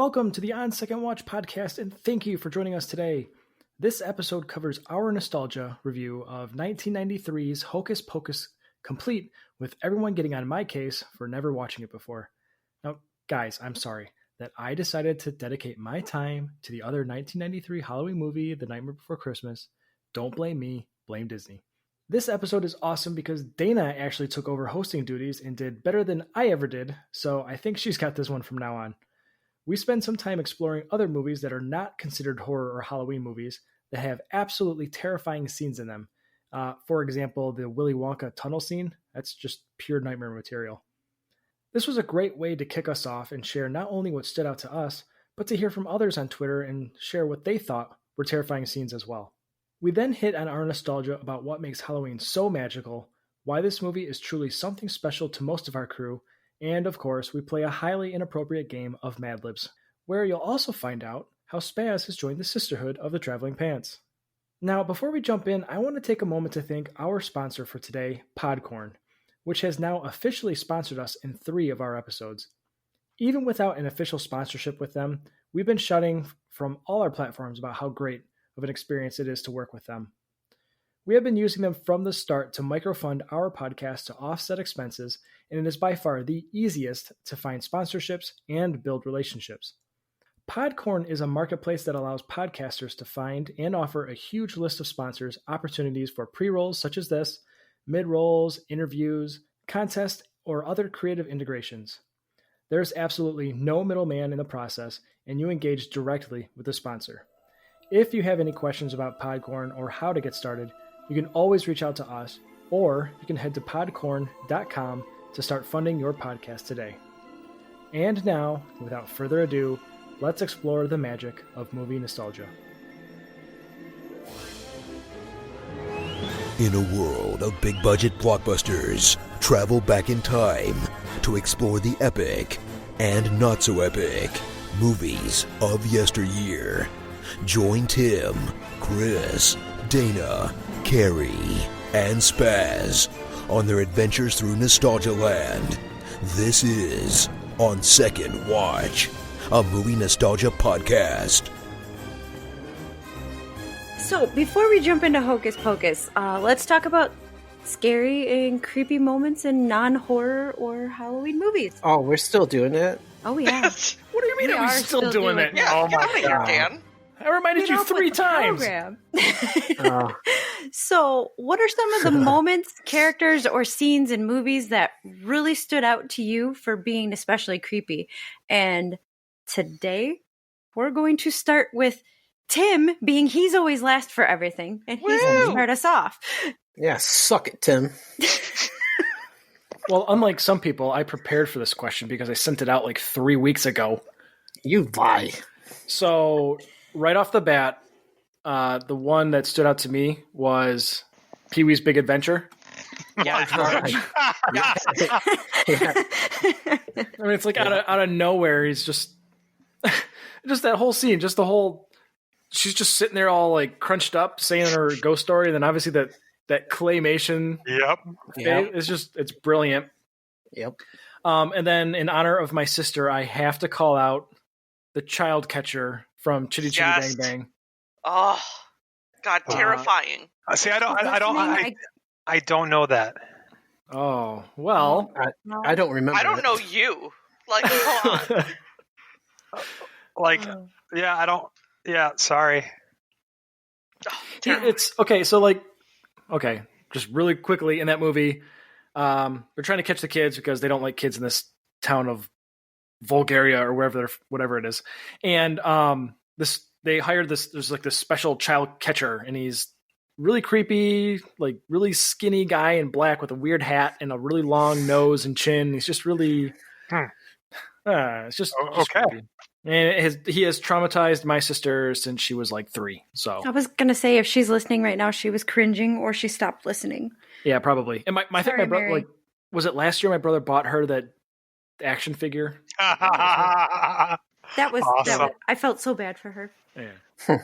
Welcome to the On Second Watch podcast, and thank you for joining us today. This episode covers our nostalgia review of 1993's Hocus Pocus, complete with everyone getting on my case for never watching it before. Now, guys, I'm sorry that I decided to dedicate my time to the other 1993 Halloween movie, The Nightmare Before Christmas. Don't blame me, blame Disney. This episode is awesome because Dana actually took over hosting duties and did better than I ever did, so I think she's got this one from now on. We spend some time exploring other movies that are not considered horror or Halloween movies that have absolutely terrifying scenes in them. For example, the Willy Wonka tunnel scene, that's just pure nightmare material. This was a great way to kick us off and share not only what stood out to us, but to hear from others on Twitter and share what they thought were terrifying scenes as well. We then hit on our nostalgia about what makes Halloween so magical, why this movie is truly something special to most of our crew, and of course, we play a highly inappropriate game of Mad Libs, where you'll also find out how Spaz has joined the sisterhood of the Traveling Pants. Now, before we jump in, I want to take a moment to thank our sponsor for today, Podcorn, which has now officially sponsored us in 3 of our episodes. Even without an official sponsorship with them, we've been shouting from all our platforms about how great of an experience it is to work with them. We have been using them from the start to microfund our podcast to offset expenses, and it is by far the easiest to find sponsorships and build relationships. Podcorn is a marketplace that allows podcasters to find and offer a huge list of sponsors opportunities for pre-rolls such as this, mid-rolls, interviews, contests, or other creative integrations. There's absolutely no middleman in the process, and you engage directly with the sponsor. If you have any questions about Podcorn or how to get started, you can always reach out to us, or you can head to podcorn.com to start funding your podcast today. And now, without further ado, let's explore the magic of movie nostalgia. In a world of big-budget blockbusters, travel back in time to explore the epic and not-so-epic movies of yesteryear. Join Tim, Chris, Dana, Carrie, and Spaz on their adventures through Nostalgia Land. This is On Second Watch, a movie nostalgia podcast. So, before we jump into Hocus Pocus, let's talk about scary and creepy moments in non-horror or Halloween movies. Oh, we're still doing it? Oh, yeah. What do you mean are we still doing it? Yeah, Oh get my out of here, God. Dan. I reminded you 3 times. Oh. So, what are some of the moments, characters, or scenes in movies that really stood out to you for being especially creepy? And today, we're going to start with Tim, being he's always last for everything, and he's going to start us off. Yeah, suck it, Tim. Well, unlike some people, I prepared for this question because I sent it out like 3 weeks ago. You lie. So, right off the bat, the one that stood out to me was Peewee'S Big Adventure. Yeah, George. Yeah. I mean, it's like out of nowhere. He's just that whole scene, just the whole. She's just sitting there all like crunched up, saying her ghost story, and then obviously that claymation. Yep. It's brilliant. Yep. And then in honor of my sister, I have to call out the child catcher from Chitty Chitty Yes. Bang Bang. Oh, God, terrifying. See, I don't know that. Oh well, I don't remember. I don't know you. Like, come on. Yeah, I don't. Yeah, sorry. Oh, terrible. it's okay. So just really quickly in that movie, they're trying to catch the kids because they don't like kids in this town of Bulgaria or whatever it is, and they hired this. There's like this special child catcher, and he's really creepy, like really skinny guy in black with a weird hat and a really long nose and chin. He's just really, it's just Okay. creepy. And he has traumatized my sister since she was like 3. So I was going to say, if she's listening right now, she was cringing or she stopped listening. yeah, probably. And I think my brother, Mary. was it last year my brother bought her that action figure? That was, Awesome. I felt so bad for her. Yeah.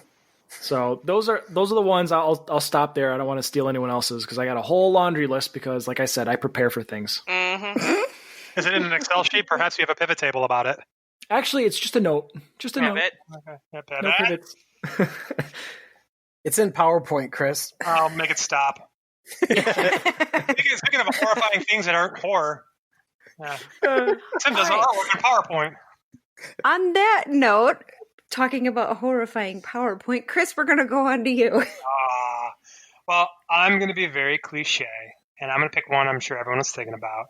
So those are the ones. I'll stop there. I don't want to steal anyone else's because I got a whole laundry list because, like I said, I prepare for things. Mm-hmm. Is it in an Excel sheet? Perhaps you have a pivot table about it. Actually, it's just a note. Just a note. Rabbit. Okay. Yeah, No Pivot. pivots. It's in PowerPoint, Chris. I'll make it stop. Speaking of horrifying things that aren't horror, Tim does all work in PowerPoint. On that note, talking about horrifying PowerPoint, Chris, we're going to go on to you. Well, I'm going to be very cliche, and I'm going to pick one I'm sure everyone was thinking about,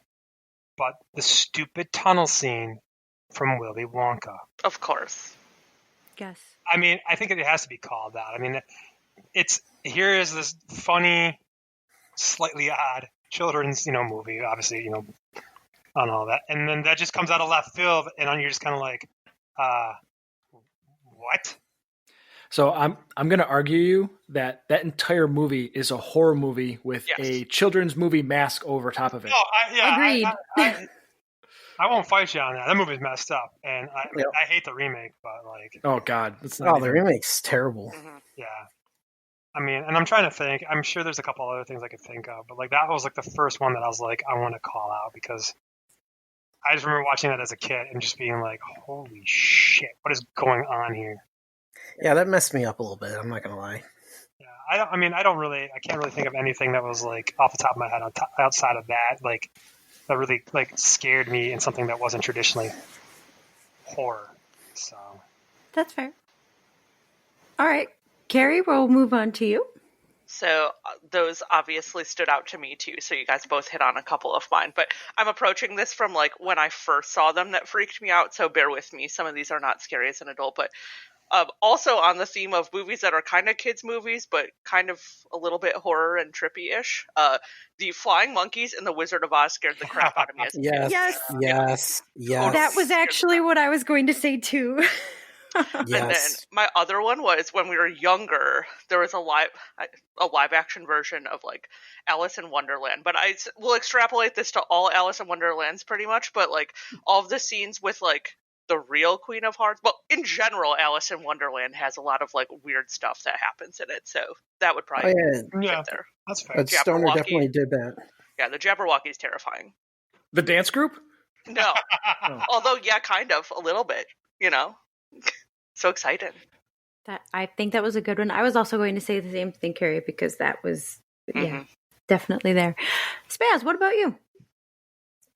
but the stupid tunnel scene from Willy Wonka. Of course. Yes. I mean, I think it has to be called out. I mean, here is this funny, slightly odd children's, movie, obviously, on all that, and then that just comes out of left field, and then you're just kind of like, what? So I'm going to argue you that entire movie is a horror movie with a children's movie mask over top of it. No, Agreed. I won't fight you on that. That movie's messed up, and I hate the remake, but like, Oh God, it's not the remake's terrible. Mhm. yeah. I mean, and I'm trying to think. I'm sure there's a couple other things I could think of, but like that was like the first one that I was like, I want to call out because I just remember watching that as a kid and just being like, holy shit, what is going on here? Yeah, that messed me up a little bit. I'm not gonna lie. Yeah, I can't really think of anything that was like off the top of my head outside of that, like that really like scared me in something that wasn't traditionally horror. So That's fair. All right. Carrie, we'll move on to you. So those obviously stood out to me too. So you guys both hit on a couple of mine, but I'm approaching this from like when I first saw them that freaked me out. So bear with me. Some of these are not scary as an adult, but also on the theme of movies that are kind of kids movies, but kind of a little bit horror and trippy-ish. The Flying Monkeys and The Wizard of Oz scared the crap out of me as a kid. Yes. That was actually what I was going to say too. And then my other one was when we were younger, there was a live action version of like Alice in Wonderland, but I will extrapolate this to all Alice in Wonderlands pretty much, but like all of the scenes with like the real Queen of Hearts, well, in general, Alice in Wonderland has a lot of like weird stuff that happens in it, so that would probably fit there. That's fair. But Stoner definitely did that. Yeah, the Jabberwocky is terrifying. The dance group? No, although yeah, kind of a little bit, So excited. I think that was a good one. I was also going to say the same thing, Carrie, because that was definitely there. Spaz, what about you?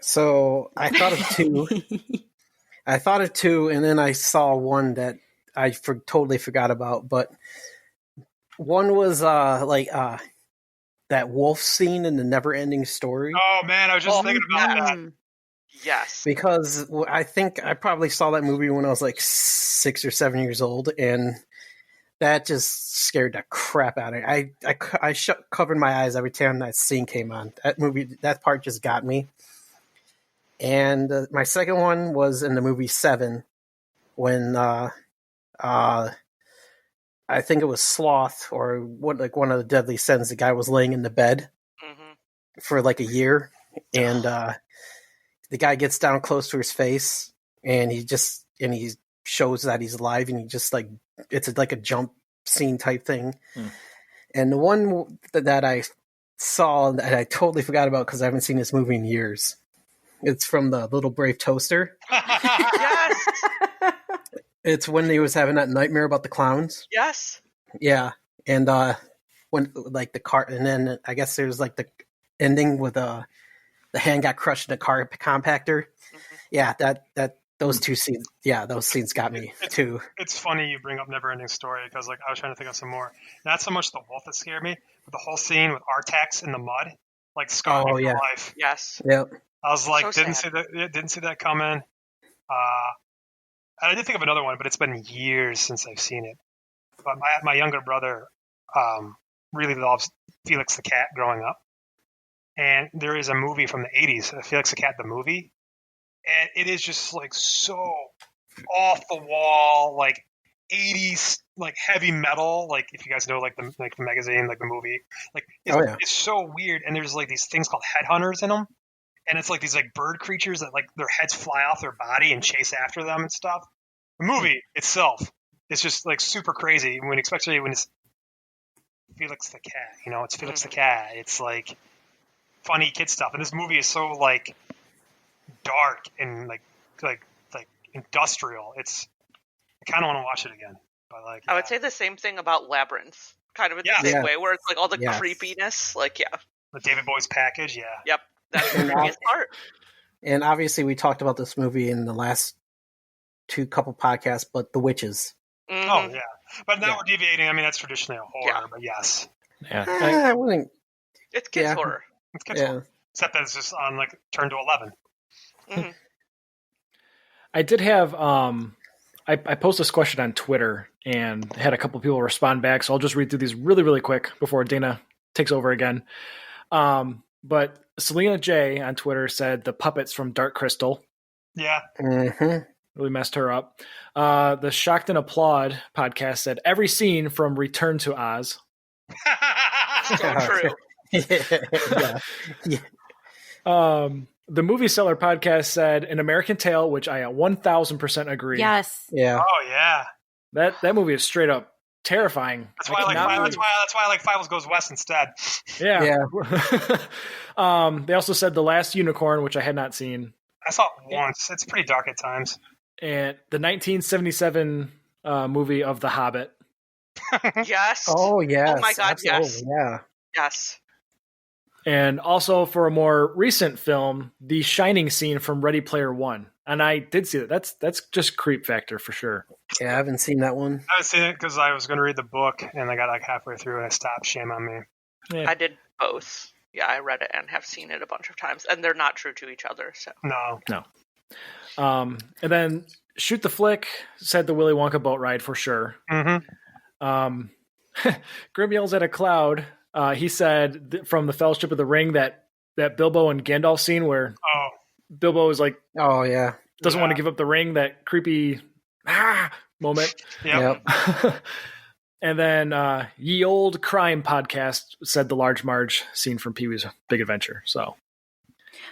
So I thought of two. And then I saw one that I totally forgot about. But one was that wolf scene in the Never-Ending Story. Oh man, I was just thinking about that. Yes. Because I think I probably saw that movie when I was like 6 or 7 years old, and that just scared the crap out of me. I covered my eyes every time that scene came on. That part just got me. And my second one was in the movie Seven, when I think it was Sloth or one of the Deadly Sins. The guy was laying in the bed for like a year, and the guy gets down close to his face, and he shows that he's alive, and he just like it's like a jump scene type thing. And the one that I saw that I totally forgot about because I haven't seen this movie in years. It's from the Little Brave Toaster. Yes. It's when he was having that nightmare about the clowns. Yes. Yeah, and when like the car, and then I guess there's like the ending with the hand got crushed in a car compactor. Yeah, those two scenes. Yeah, those scenes got me too. It's funny you bring up Never-Ending Story because like I was trying to think of some more. Not so much the wolf that scared me, but the whole scene with Artax in the mud, like scarred me for life. Yes. Yep. I was like, So didn't see that coming. I did think of another one, but it's been years since I've seen it. But my younger brother really loves Felix the Cat growing up. And there is a movie from the 80s, Felix the Cat, the movie. And it is just like so off the wall, like 80s, like heavy metal. Like if you guys know, like the magazine, like the movie, like it's so weird. And there's like these things called headhunters in them. And it's like these like bird creatures that like their heads fly off their body and chase after them and stuff. The movie itself is just like super crazy especially when it's Felix the Cat, it's Felix the Cat. It's like funny kid stuff. And this movie is so like dark and like industrial. I kind of want to watch it again. But like, I would say the same thing about Labyrinth, kind of in the same way, where it's like all the creepiness. Like, the David Boy's package. Yeah. Yep. That's the creepiest part. And obviously, we talked about this movie in the last couple podcasts, but The Witches. Mm-hmm. Oh, yeah. But now we're deviating. I mean, that's traditionally a horror, but yes. Yeah. I wouldn't. It's kids' horror. It's kids' horror. Except that it's just on, like, turn to 11. Mm-hmm. I did have, I posted this question on Twitter and had a couple people respond back, so I'll just read through these really, really quick before Dana takes over again. But Selena J on Twitter said the puppets from Dark Crystal. Yeah. Mm-hmm. Really messed her up. The Shocked and Applaud podcast said every scene from Return to Oz. So true. The Movie Seller podcast said An American Tale, which I 1000% agree. Yes. Yeah. Oh, yeah. That movie is straight up terrifying. That's why I like Five Goes West instead. Yeah. They also said The Last Unicorn, which I had not seen. I saw it once. It's pretty dark at times. And the 1977 movie of The Hobbit. Yes. Oh, yes. Oh, my God, yes. Yeah. Yes. And also for a more recent film, the Shining scene from Ready Player One. And I did see that. That's just creep factor for sure. Yeah, I haven't seen that one. I haven't seen it because I was going to read the book, and I got like halfway through, and I stopped. Shame on me. Yeah. I did both. Yeah, I read it and have seen it a bunch of times, and they're not true to each other. So No. And then Shoot the Flick said the Willy Wonka boat ride for sure. Mm-hmm. Grim yells at a cloud. He said from the Fellowship of the Ring that Bilbo and Gandalf scene where Bilbo is like, oh yeah, doesn't want to give up the ring. That creepy moment. Yep. And then Ye Old Crime podcast said the Large Marge scene from Peewee'S Big Adventure. So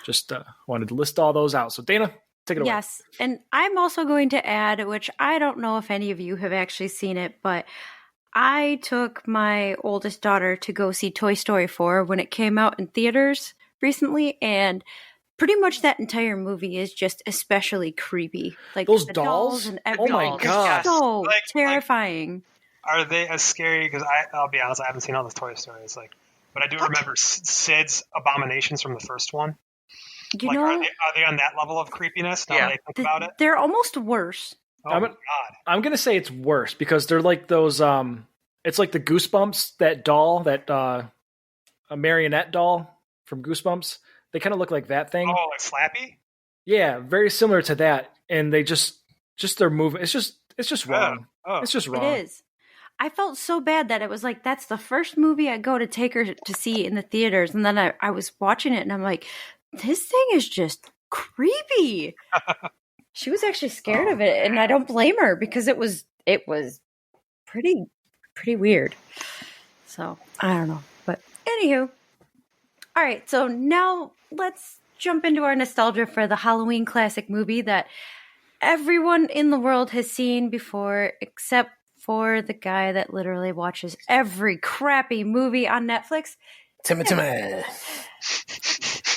just wanted to list all those out. So Dana, take it away. Yes. And I'm also going to add, which I don't know if any of you have actually seen it, but I took my oldest daughter to go see Toy Story 4 when it came out in theaters recently, and pretty much that entire movie is just especially creepy. Like those the dolls and oh my god, so terrifying. Are they as scary? Because I'll be honest, I haven't seen all the Toy Stories. But I do remember Sid's abominations from the first one. You know, are they on that level of creepiness? Now that I think about it, they're almost worse. Oh my god! I'm gonna say it's worse because they're like those. It's like the Goosebumps, that doll, that a marionette doll from Goosebumps. They kind of look like that thing. Oh, like Slappy? Yeah, very similar to that. And they just their movement. It's just wrong. It's just wrong. It is. I felt so bad that it was like, that's the first movie I go to take her to see in the theaters. And then I was watching it and I'm like, this thing is just creepy. She was actually scared of it. And I don't blame her because it was pretty weird. So I don't know. But anywho. All right. So now let's jump into our nostalgia for the Halloween classic movie that everyone in the world has seen before, except for the guy that literally watches every crappy movie on Netflix. Timmy.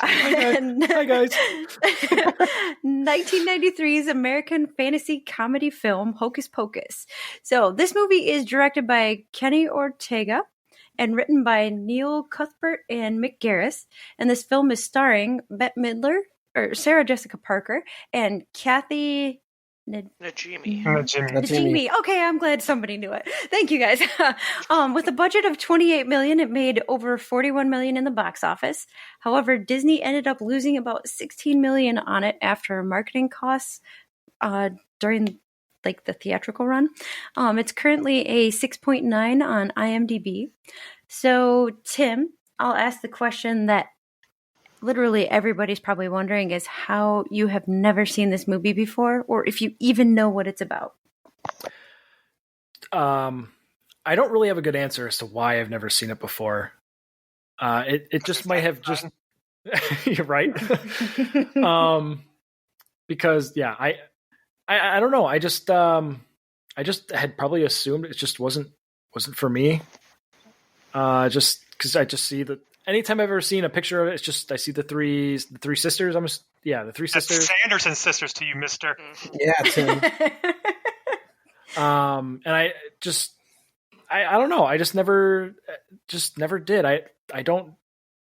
Hi guys. 1993's American fantasy comedy film Hocus Pocus. So this movie is directed by Kenny Ortega and written by Neil Cuthbert and Mick Garris. And this film is starring Bette Midler, or Sarah Jessica Parker, and Kathy Najimy. Okay, I'm glad somebody knew it. Thank you, guys. With a budget of $28 million, it made over $41 million in the box office. However, Disney ended up losing about $16 million on it after marketing costs during the theatrical run. It's currently a 6.9 on IMDb. So, Tim, I'll ask the question that literally everybody's probably wondering is how you have never seen this movie before, or if you even know what it's about. I don't really have a good answer as to why I've never seen it before. It just might have just you're right. Because I don't know. I just had probably assumed it just wasn't for me. Just because I just see that anytime I've ever seen a picture of it, it's just I see the three sisters. The three sisters. That's Sanderson Sisters to you, mister. Yeah, Tim. And I don't know. I just never did. I don't,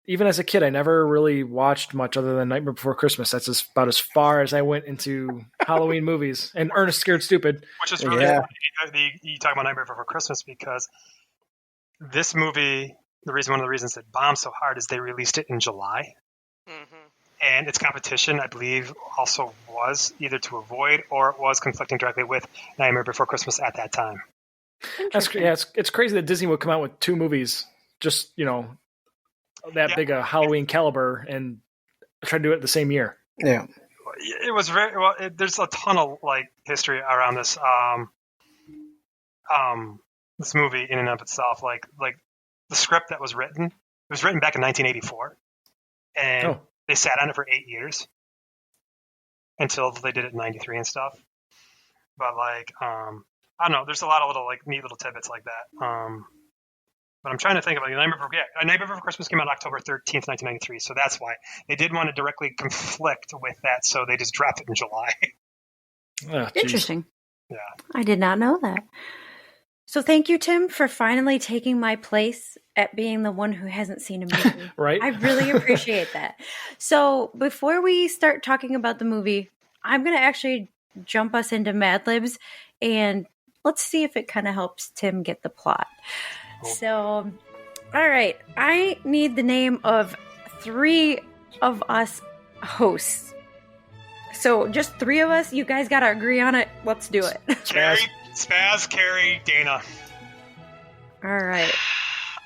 even as a kid, I never really watched much other than Nightmare Before Christmas. That's about as far as I went into Halloween movies and Ernest Scared Stupid. Which is really funny. You talk about Nightmare Before Christmas because this movie, one of the reasons it bombed so hard is they released it in July. Mm-hmm. And its competition, I believe, also was either to avoid or it was conflicting directly with Nightmare Before Christmas at that time. It's crazy that Disney would come out with two movies, just, that big a Halloween caliber, and try to do it the same year. Yeah. It was very well. There's a ton of history around this this movie in and of itself. Like the script that was written, it was written back in 1984, and they sat on it for 8 years until they did it in 93 and stuff. But I don't know. There's a lot of little neat little tidbits like that. But I'm trying to think of Nightmare Before Christmas came out October 13th, 1993. So that's why they didn't want to directly conflict with that. So they just dropped it in July. Oh, interesting. Yeah. I did not know that. So thank you, Tim, for finally taking my place at being the one who hasn't seen a movie. Right. I really appreciate that. So before we start talking about the movie, I'm going to actually jump us into Mad Libs and let's see if it kind of helps Tim get the plot. So, all right, I need the name of 3 of us hosts. So just 3 of us, you guys got to agree on it. Let's do it. Spaz, Carrie, Dana. All right.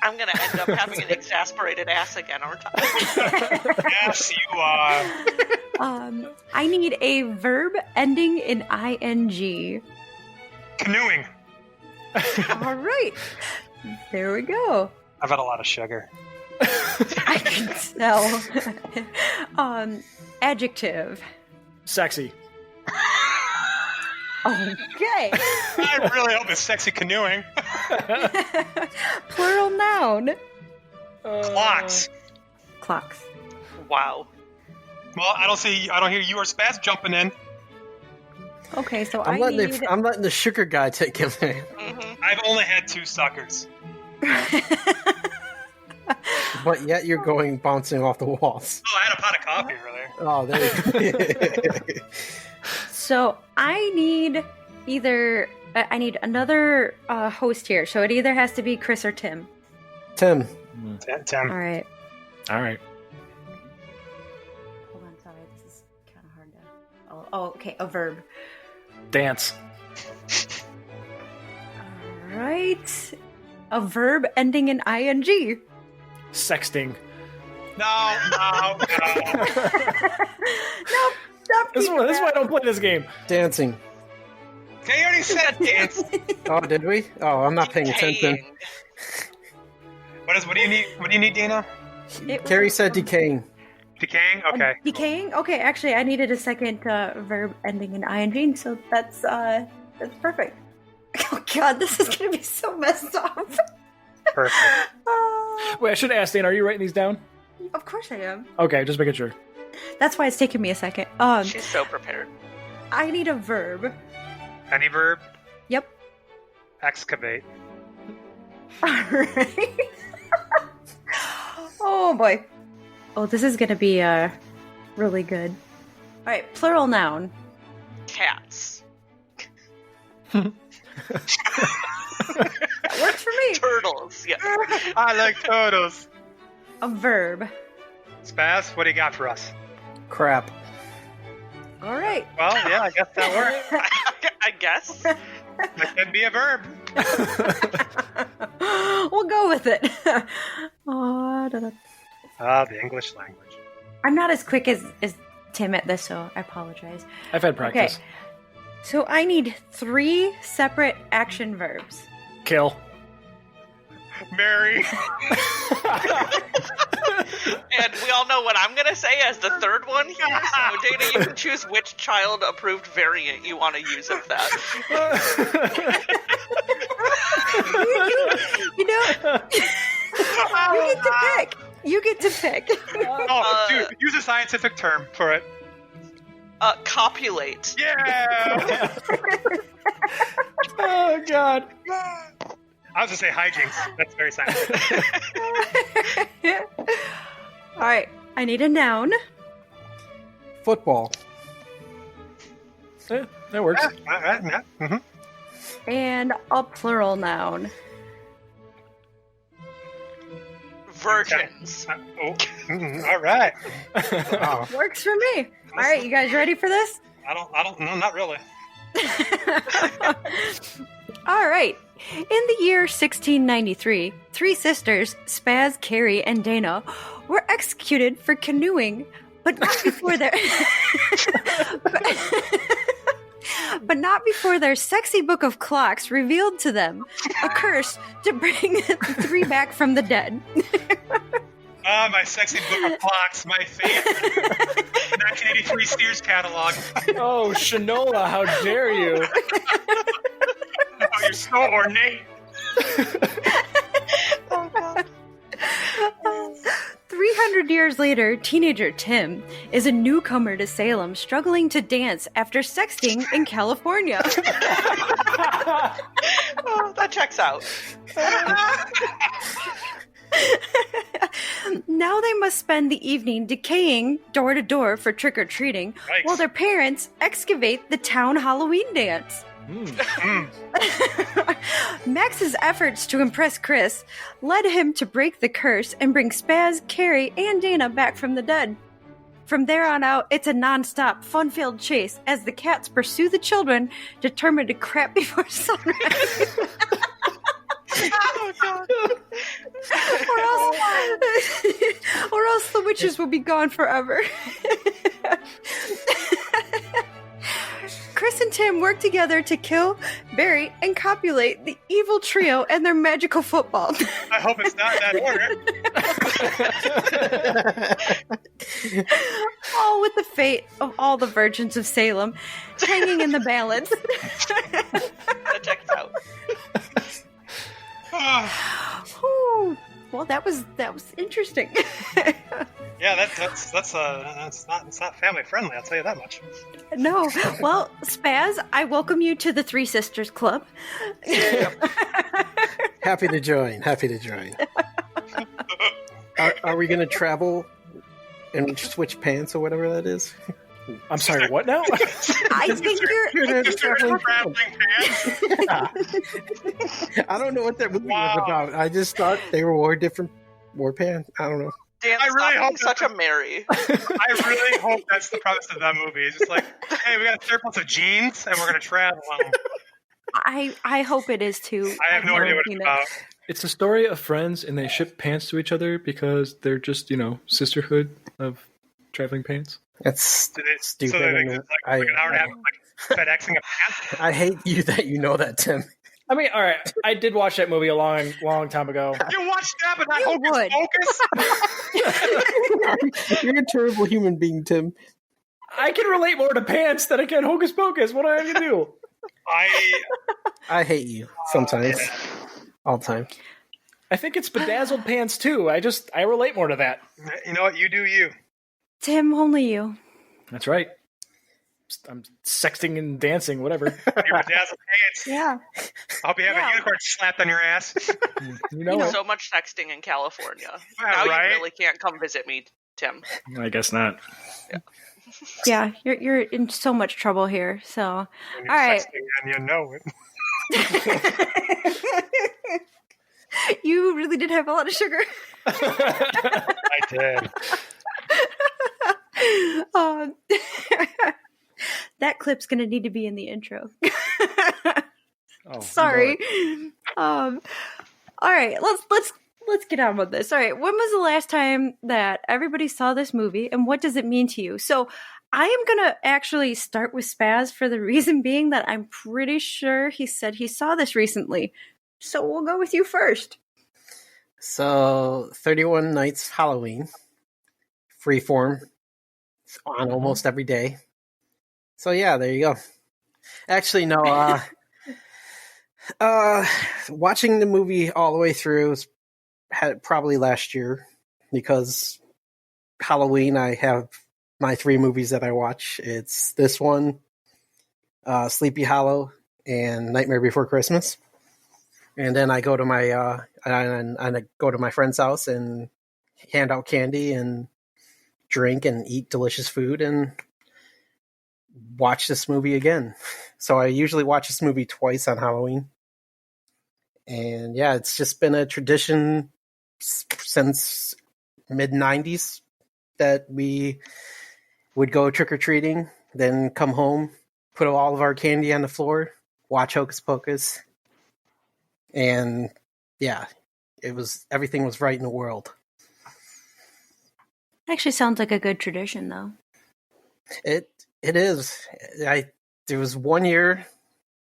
I'm going to end up having an exasperated ass again, aren't I? Yes, you are. I need a verb ending in ing. Canoeing. All right. There we go. I've had a lot of sugar. I can tell. Adjective. Sexy. Okay. I really hope it's sexy canoeing. Plural noun. Clocks. Clocks. Wow. Well, I don't hear you or Spaz jumping in. Okay, so I'm letting the sugar guy take him there. Mm-hmm. I've only had 2 suckers. But yet you're going bouncing off the walls. Oh, I had a pot of coffee earlier. Oh, there you go. So I need another host here. So it either has to be Chris or Tim. Tim. Tim. All right. All right. Hold on, sorry. This is kind of hard to... Oh, okay. A verb. Dance. All right. A verb ending in ing. Sexting. No. Nope. Stop. This is why I don't play this game. Dancing. Okay, you already said dance. Oh, did we? Oh, I'm not paying attention. What do you need? What do you need, Dana? Carrie said decaying. Decaying? Okay. Decaying? Okay, actually, I needed a second verb ending in ing, so that's perfect. Oh god, this is gonna be so messed up. Perfect. Wait, I should ask Dan, are you writing these down? Of course I am. Okay, just making sure. That's why it's taking me a second. She's so prepared. I need a verb. Any verb? Yep. Excavate. Alright. Oh boy. Oh, this is gonna be really good. Alright, plural noun. Cats. That works for me. Turtles, yes. I like turtles. A verb. Spaz, what do you got for us? Crap. Alright. Well, yeah, I guess that works. I guess. That could be a verb. We'll go with it. The English language. I'm not as quick as Tim at this, so I apologize. I've had practice. Okay. So I need 3 separate action verbs. Kill. Mary. And we all know what I'm going to say as the third one here. So, Dana, you can choose which child-approved variant you want to use of that. You get to pick. You get to pick. Dude, use a scientific term for it. Copulate. Yeah! Oh, God. I was going to say hijinks. That's very scientific. All right, I need a noun. Football. That works. Yeah. Mm-hmm. And a plural noun. Virgins. All right. Wow. Works for me. All right, you guys ready for this? I don't know, not really. All right. In the year 1693, three sisters, Spaz, Carrie, and Dana, were executed for canoeing, but not before their but not before their sexy book of clocks revealed to them a curse to bring the three back from the dead. My sexy book of clocks, my favorite 1983 Sears catalog. Oh, Shinola, how dare you? Oh, you're so ornate. Oh, God. 300 years later, teenager Tim is a newcomer to Salem struggling to dance after sexting in California. Oh, that checks out. Now they must spend the evening decaying door to door for trick-or-treating Yikes. while their parents excavate the town Halloween dance. Max's efforts to impress Chris led him to break the curse and bring Spaz, Carrie, and Dana back from the dead. From there on out, it's a non-stop, fun-filled chase as the cats pursue the children, determined to crap before sunrise. Oh, God. or else the witches will be gone forever. Chris and Tim work together to kill, bury, and copulate the evil trio and their magical football. I hope it's not in that order. All with the fate of all the virgins of Salem hanging in the balance. That checks out. Whew. Well, that was interesting. Yeah, it's not family friendly. I'll tell you that much. No. Well, Spaz, I welcome you to the Three Sisters Club. Happy to join. Are we going to travel and switch pants or whatever that is? I'm sorry, what now? I think you're. Traveling pants. I don't know what that movie was about. I just thought they wore pants. I don't know. Dan, I really stop hope being such a Mary. I really hope that's the premise of that movie. It's just like, hey, we got a surplus of jeans and we're going to travel on them. I hope it is too. I have no idea what it's about. It's a story of friends, and they ship pants to each other because they're just, sisterhood of traveling pants. That's stupid. stupid. So they just like an hour and a half of FedExing a pants. I hate you that you know that, Tim. I mean, all right, I did watch that movie a long time ago. You watched that, but not You Hocus Pocus? You're a terrible human being, Tim. I can relate more to pants than I can Hocus Pocus. What do I have to do? I hate you sometimes. All the time. I think it's bedazzled pants, too. I relate more to that. You know what? You do you. Tim, only you. That's right. I'm sexting and dancing, whatever. Your bedazzled pants. Yeah. I hope you have a unicorn slapped on your ass. You know it. So much texting in California. Yeah, Now right? you really can't come visit me, Tim. I guess not. Yeah, you're in so much trouble here. So, all When you're right. sexting and you know it. You really did have a lot of sugar. I did. That clip's gonna need to be in the intro. Oh, Sorry. All right, let's get on with this. All right, when was the last time that everybody saw this movie, and what does it mean to you? So, I am gonna actually start with Spaz for the reason being that I'm pretty sure he said he saw this recently. So we'll go with you first. So, 31 Nights Halloween. Freeform. It's on almost every day. So, yeah, there you go. Actually, no. Watching the movie all the way through had probably last year. because Halloween, I have my 3 movies that I watch. It's this one, Sleepy Hollow, and Nightmare Before Christmas. And then I go to my I go to my friend's house and hand out candy and drink and eat delicious food and watch this movie again. So I usually watch this movie twice on Halloween. And yeah, it's just been a tradition since mid-90s that we would go trick-or-treating, then come home, put all of our candy on the floor, watch Hocus Pocus. And yeah, everything was right in the world. Actually sounds like a good tradition, though. It is. There was one year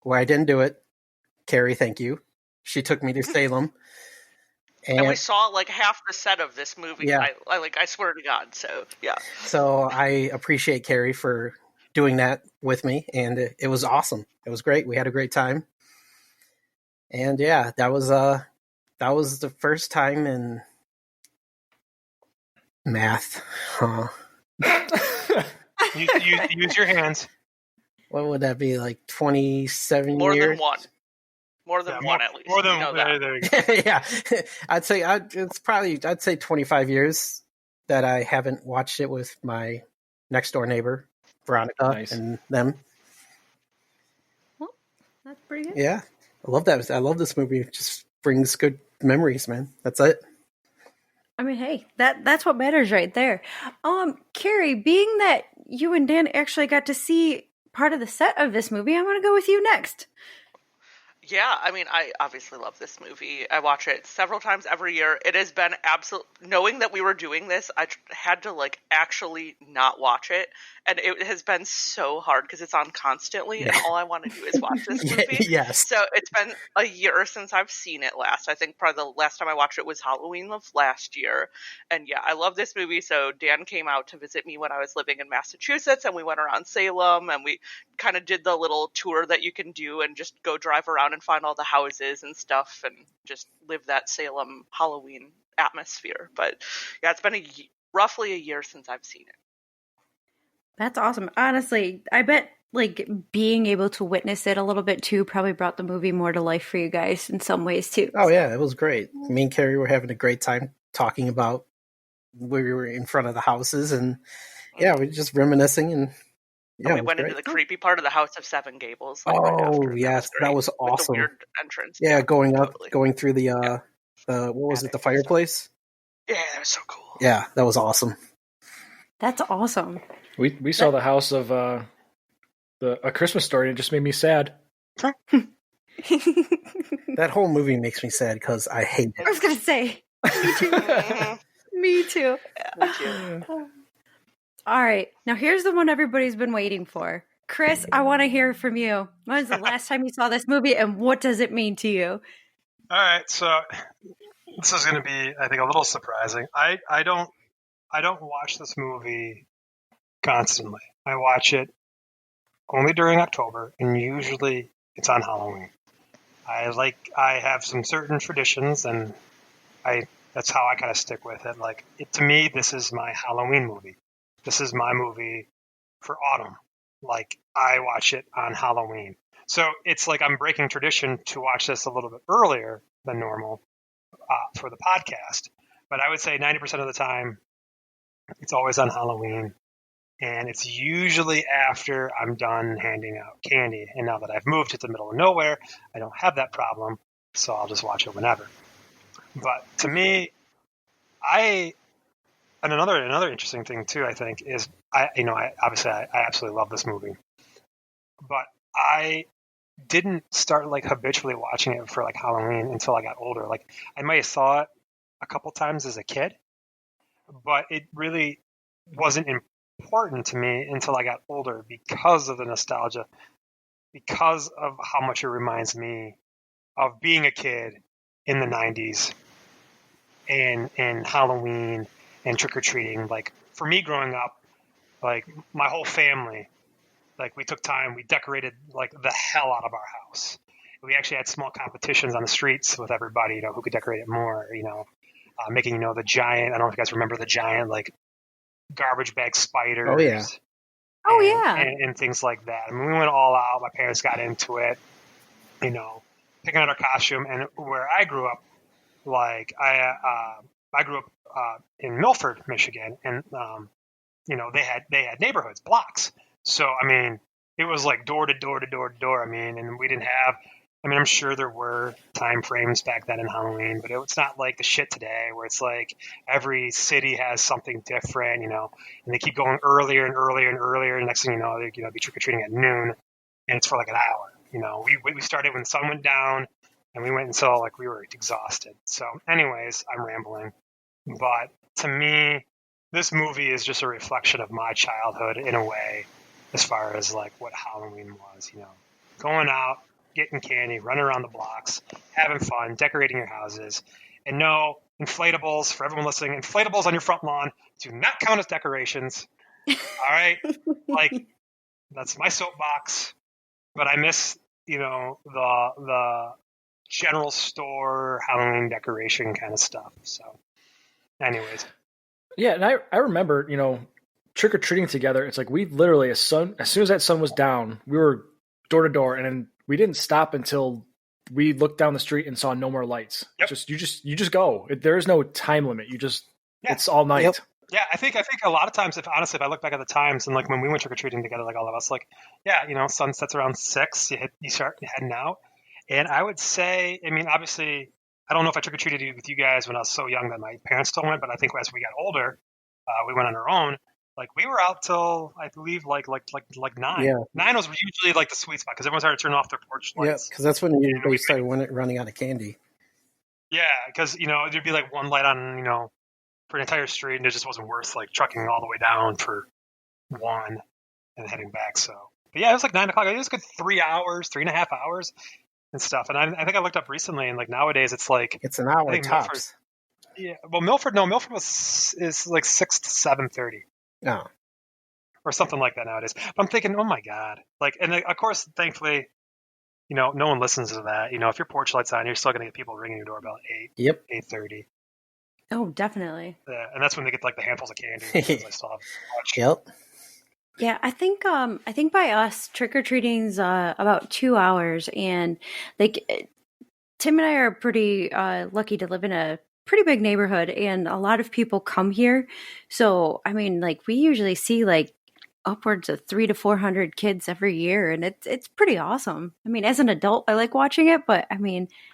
where I didn't do it. Carrie, thank you. She took me to Salem. And we saw like half the set of this movie. Yeah. I swear to God. So yeah. So I appreciate Carrie for doing that with me, and it was awesome. It was great. We had a great time. And yeah, that was the first time in math. Huh. Use your hands. What would that be, like 27 More years? than one. More than one, at least. More than there you go. Yeah, I'd say 25 years that I haven't watched it with my next door neighbor, Veronica, and them. Well, that's pretty good. Yeah, I love that. I love this movie. It just brings good memories, man. That's it. I mean, hey, that's what matters right there. Carrie, being that you and Dan actually got to see part of the set of this movie, I want to go with you next. Yeah, I mean, I obviously love this movie. I watch it several times every year. It has been knowing that we were doing this, I had to like actually not watch it, and it has been so hard because it's on constantly, and all I want to do is watch this movie. Yes. So it's been a year since I've seen it last. I think probably the last time I watched it was Halloween of last year, and yeah, I love this movie. So Dan came out to visit me when I was living in Massachusetts, and we went around Salem, and we kind of did the little tour that you can do and just go drive around and find all the houses and stuff and just live that Salem Halloween atmosphere. But yeah, it's been roughly a year since I've seen it. That's awesome. Honestly, I bet like being able to witness it a little bit too probably brought the movie more to life for you guys in some ways too. Oh yeah, it was great. Me and Carrie were having a great time talking about where we were in front of the houses, and yeah, we were just reminiscing, and yeah, we went into the creepy part of the House of Seven Gables. Like, right yes, that was awesome. With the weird entrance. Yeah, going through the what was it, the fireplace? Yeah, that was so cool. Yeah, that was awesome. That's awesome. We saw the house of A Christmas Story, and it just made me sad. That whole movie makes me sad because I hate it. I was gonna say, me too. Me too. Me too. All right, now here's the one everybody's been waiting for. Chris, I want to hear from you. When was the last time you saw this movie, and what does it mean to you? All right, so this is going to be, I think, a little surprising. I don't watch this movie constantly. I watch it only during October, and usually it's on Halloween. I have some certain traditions, and that's how I kind of stick with it. Like, to me, this is my Halloween movie. This is my movie for autumn. Like, I watch it on Halloween. So it's like I'm breaking tradition to watch this a little bit earlier than normal for the podcast. But I would say 90% of the time, it's always on Halloween. And it's usually after I'm done handing out candy. And now that I've moved to the middle of nowhere, I don't have that problem. So I'll just watch it whenever. But to me, and another interesting thing too, I think, is I absolutely love this movie, but I didn't start like habitually watching it for like Halloween until I got older. Like, I might have saw it a couple times as a kid, but it really wasn't important to me until I got older because of the nostalgia, because of how much it reminds me of being a kid in the 90s and Halloween and trick-or-treating. Like, for me growing up, like, my whole family, like, we took time, we decorated like the hell out of our house. We actually had small competitions on the streets with everybody, who could decorate it more, making, the giant, I don't know if you guys remember the giant, like, garbage bag spiders. Oh, yeah. And things like that. I mean, we went all out. My parents got into it, picking out our costume. And where I grew up, like, I grew up in Milford, Michigan, and, they had neighborhoods, blocks. So, I mean, it was like door to door to door to door. I mean, and we didn't have, I'm sure there were time frames back then in Halloween, but it's not like the shit today where it's like every city has something different, and they keep going earlier and earlier and earlier. And next thing you know, they be trick-or-treating at noon, and it's for like an hour. We started when the sun went down, and we went until like we were exhausted. So anyways, I'm rambling. But to me, this movie is just a reflection of my childhood in a way, as far as like what Halloween was, going out, getting candy, running around the blocks, having fun, decorating your houses. And no, inflatables, for everyone listening, inflatables on your front lawn do not count as decorations. All right? Like, that's my soapbox. But I miss, the general store Halloween decoration kind of stuff. So, anyways. Yeah, and I remember, trick-or-treating together. It's like we literally, as soon as that sun was down, we were door to door, and then we didn't stop until we looked down the street and saw no more lights. Yep. You just go. There is no time limit. It's all night. Yep. Yeah, I think a lot of times, if I look back at the times and like when we went trick or treating together, like all of us, like sun sets around 6, you start heading out, and I would say, obviously, I don't know if I trick or treated with you guys when I was so young that my parents still went, but I think as we got older, we went on our own. Like we were out till I believe like 9. Yeah. 9 was usually like the sweet spot because everyone started turning off their porch lights. Yeah, because that's when we started running out of candy. Yeah, because there'd be like one light on for an entire street, and it just wasn't worth like trucking all the way down for one and heading back. So, but yeah, it was like 9 o'clock. It was a good 3.5 hours and stuff. And I think I looked up recently, and like nowadays it's like it's an hour tops. Milford is like 6 to 7:30. No. Or something like that nowadays. But I'm thinking, oh my God. Like, and of course, thankfully, no one listens to that. If your porch light's on, you're still going to get people ringing your doorbell at 8. Yep. 8:30. Oh, definitely. Yeah, and that's when they get like the handfuls of candy. I still have Yep. Yeah, I think by us trick-or-treating's about 2 hours, and like Tim and I are pretty lucky to live in a pretty big neighborhood, and a lot of people come here. So, like we usually see like upwards of 300 to 400 kids every year, and it's pretty awesome. As an adult, I like watching it, but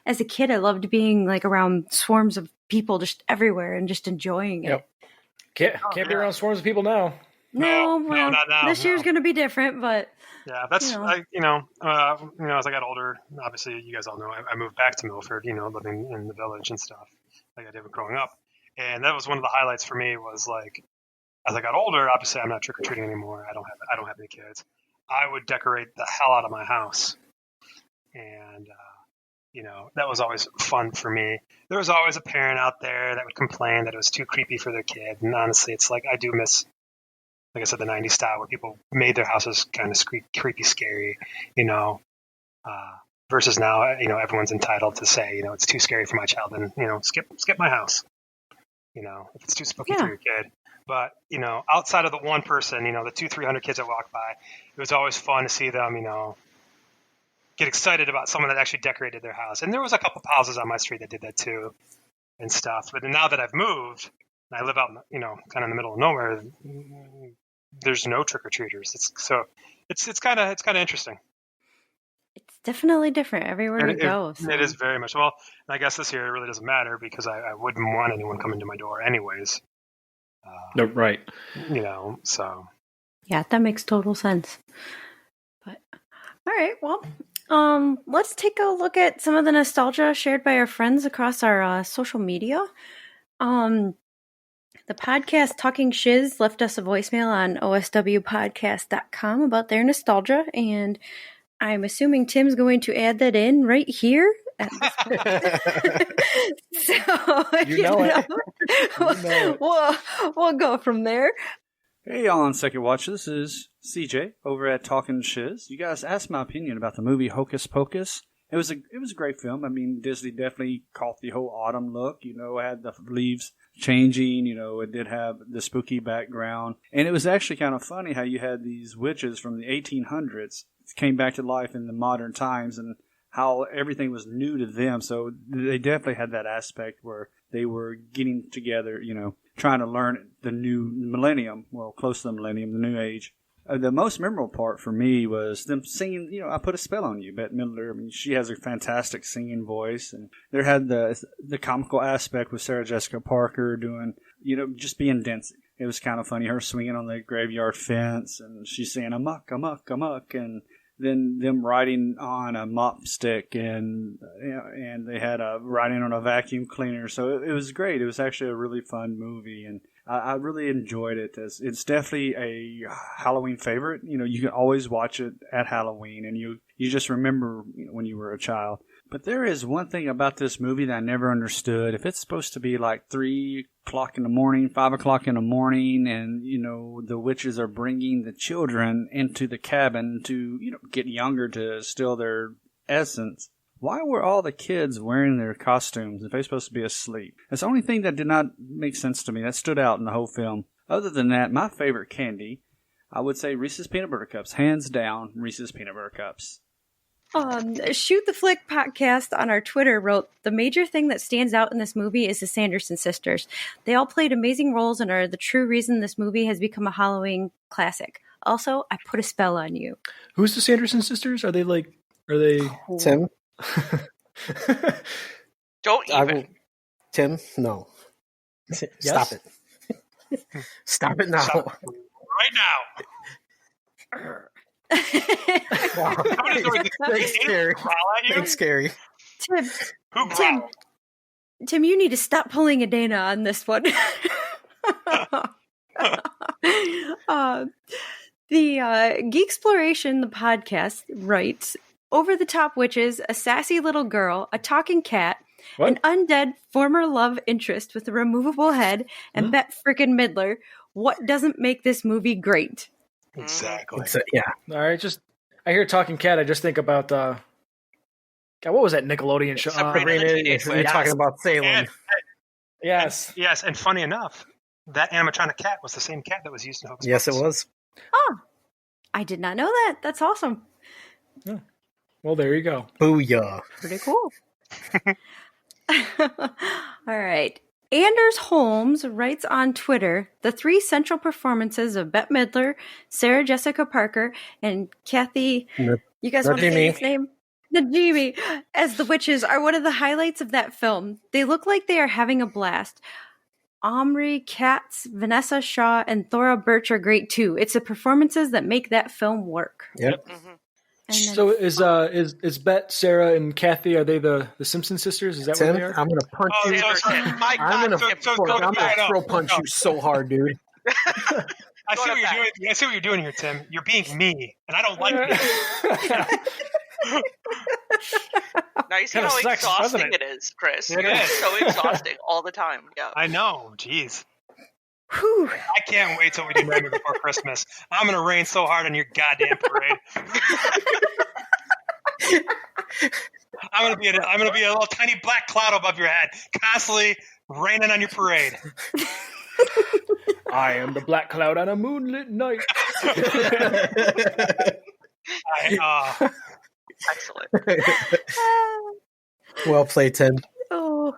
as a kid, I loved being like around swarms of people just everywhere and just enjoying it. Yep. Can't be around swarms of people now. No, not now. This year's going to be different, but yeah, that's as I got older, obviously you guys all know I moved back to Milford, living in the village and stuff like I did growing up, and that was one of the highlights for me. Was like as I got older, obviously I'm not trick or treating anymore. I don't have any kids. I would decorate the hell out of my house, and that was always fun for me. There was always a parent out there that would complain that it was too creepy for their kid, and honestly, it's like I do miss. Like I said, the 90s style where people made their houses kind of creepy, scary, versus now, everyone's entitled to say, it's too scary for my child, and, skip my house, if it's too spooky for your kid. But, outside of the one person, the 200-300 kids that walk by, it was always fun to see them, get excited about someone that actually decorated their house. And there was a couple houses on my street that did that too and stuff. But now that I've moved, and I live out, kind of in the middle of nowhere, there's no trick-or-treaters. It's kind of interesting. It's definitely different everywhere you go. So. It is very much. Well, I guess this year it really doesn't matter because I wouldn't want anyone coming to my door anyways. No, right. So. Yeah, that makes total sense. But all right, well, let's take a look at some of the nostalgia shared by our friends across our social media. The podcast Talking Shiz left us a voicemail on oswpodcast.com about their nostalgia, and I'm assuming Tim's going to add that in right here. We'll go from there. Hey, y'all on Second Watch. This is CJ over at Talking Shiz. You guys asked my opinion about the movie Hocus Pocus, It was a great film. I mean, Disney definitely caught the whole autumn look. It had the leaves changing. It did have the spooky background, and it was actually kind of funny how you had these witches from the 1800s came back to life in the modern times, and how everything was new to them. So they definitely had that aspect where they were getting together, trying to learn the new millennium, well, close to the millennium, the new age. The most memorable part for me was them singing, I Put a Spell on You, Bette Midler. I mean, she has a fantastic singing voice. And there had the comical aspect with Sarah Jessica Parker doing, just being dancing. It was kind of funny, her swinging on the graveyard fence, and she's saying, "Amok, amok, amok," and then them riding on a mop stick, and they had a riding on a vacuum cleaner. So it was great. It was actually a really fun movie, and I really enjoyed it. It's definitely a Halloween favorite. You can always watch it at Halloween, and you just remember when you were a child. But there is one thing about this movie that I never understood. If it's supposed to be like 3 o'clock in the morning, 5 o'clock in the morning, and, the witches are bringing the children into the cabin to, get younger to steal their essence, why were all the kids wearing their costumes if they're supposed to be asleep? That's the only thing that did not make sense to me. That stood out in the whole film. Other than that, my favorite candy, I would say Reese's Peanut Butter Cups. Hands down, Reese's Peanut Butter Cups. Shoot the Flick podcast on our Twitter wrote, the major thing that stands out in this movie is the Sanderson sisters. They all played amazing roles and are the true reason this movie has become a Halloween classic. Also, I Put a Spell on You. Who's the Sanderson sisters? Are they Tim? Don't even. Tim? No. Yes? Stop it. Stop it now. Stop. Right now. Wow. Thanks, Scary. Thanks, Scary. Tim, you need to stop pulling a Dana on this one. The Geeksploration, the podcast, writes, over the top witches, a sassy little girl, a talking cat, What? an undead former love interest with a removable head, and Bette frickin' Midler. What doesn't make this movie great? Exactly. Yeah. All right, I hear Talking Cat. I just think about God. What was that Nickelodeon show? Sabrina the Teenage We're Witch. talking about Salem. Yes. Yes, and funny enough, that animatronic cat was the same cat that was used in Hocus Pocus. Yes, it was. Oh, I did not know that. That's awesome. Yeah. Well, there you go. Booyah. Pretty cool. All right. Anders Holmes writes on Twitter, the 3 central performances of Bette Midler, Sarah Jessica Parker, and Kathy, you guys want to say his name? Najimy, as the witches are one of the highlights of that film. They look like they are having a blast. Omri Katz, Vanessa Shaw, and Thora Birch are great too. It's the performances that make that film work. Yep. Mm-hmm. So is Bette, Sarah, and Kathy, are they the Simpson sisters? Is that Tim, what they are? I'm going to punch you. My I'm God, going Tim, to throw punch you so hard, dude. I see what you're doing. I see what you're doing here, Tim. You're being me, and I don't like it. Now you see how sucks, exhausting it is, Chris. It It's is. so exhausting all the time. Yeah. I know. Jeez. Whew. I can't wait till we do Nightmare Before Christmas. I'm going to rain so hard on your goddamn parade. I'm going to be a little tiny black cloud above your head, constantly raining on your parade. I am the black cloud on a moonlit night. Excellent. Well played, Tim. Oh,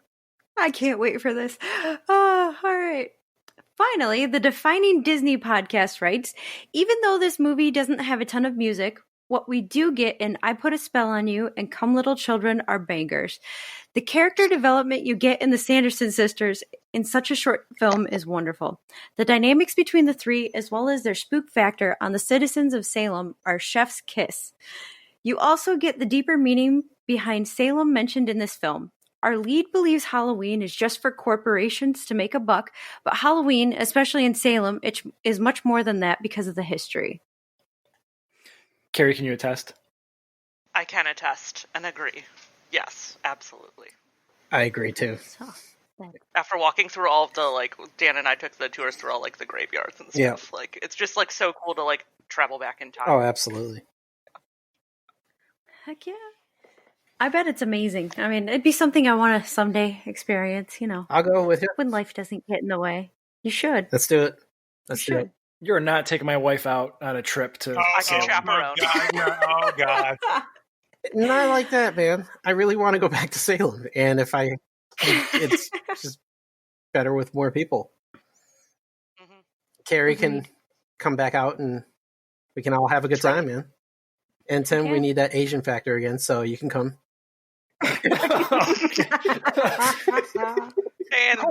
I can't wait for this. All right. Finally, the Defining Disney podcast writes, even though this movie doesn't have a ton of music, what we do get in I Put a Spell on You and Come Little Children are bangers. The character development you get in the Sanderson sisters in such a short film is wonderful. The dynamics between the 3, as well as their spook factor on the citizens of Salem, are chef's kiss. You also get the deeper meaning behind Salem mentioned in this film. Our lead believes Halloween is just for corporations to make a buck, but Halloween, especially in Salem, it is much more than that because of the history. Carrie, can you attest? I can attest and agree. Yes, absolutely. I agree, too. After walking through all of the, Dan and I took the tours through all, the graveyards and stuff. Yeah. It's just, so cool to, travel back in time. Oh, absolutely. Heck yeah. I bet it's amazing. I mean, it'd be something I want to someday experience, I'll go with you. when life doesn't get in the way. You should. Let's do it. You should. You're not taking my wife out on a trip to I can chaperone. Oh, God. Not like that, man. I really want to go back to Salem. And it's just better with more people. Mm-hmm. Carrie can come back out and we can all have a good time, man. And Tim, we need that Asian factor again, so you can come. And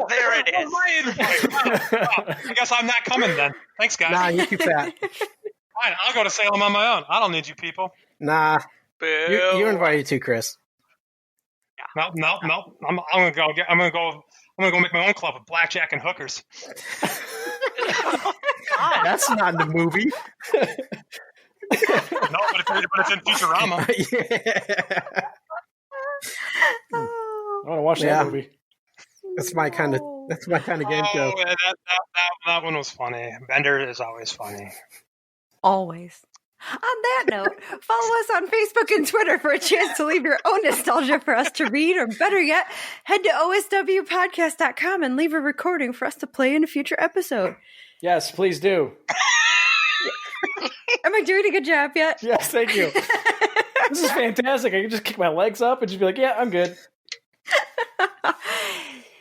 there it is. I guess I'm not coming then. Thanks, guys. Nah, you're too fat. Fine, I'll go to Salem on my own. I don't need you people. Nah, Boo. you're invited too, Chris. No. I'm gonna go. I'm gonna go make my own club with blackjack and hookers. That's not in the movie. No, but it's in Futurama. Yeah. I want to watch that movie. That's my kind of game show. Yeah, that one was funny. Bender is always funny. Always. On that note, follow us on Facebook and Twitter for a chance to leave your own nostalgia for us to read, or better yet, head to oswpodcast.com and leave a recording for us to play in a future episode. Yes, please do. Am I doing a good job yet? Yes, thank you. This is fantastic. I can just kick my legs up and just be like, yeah, I'm good.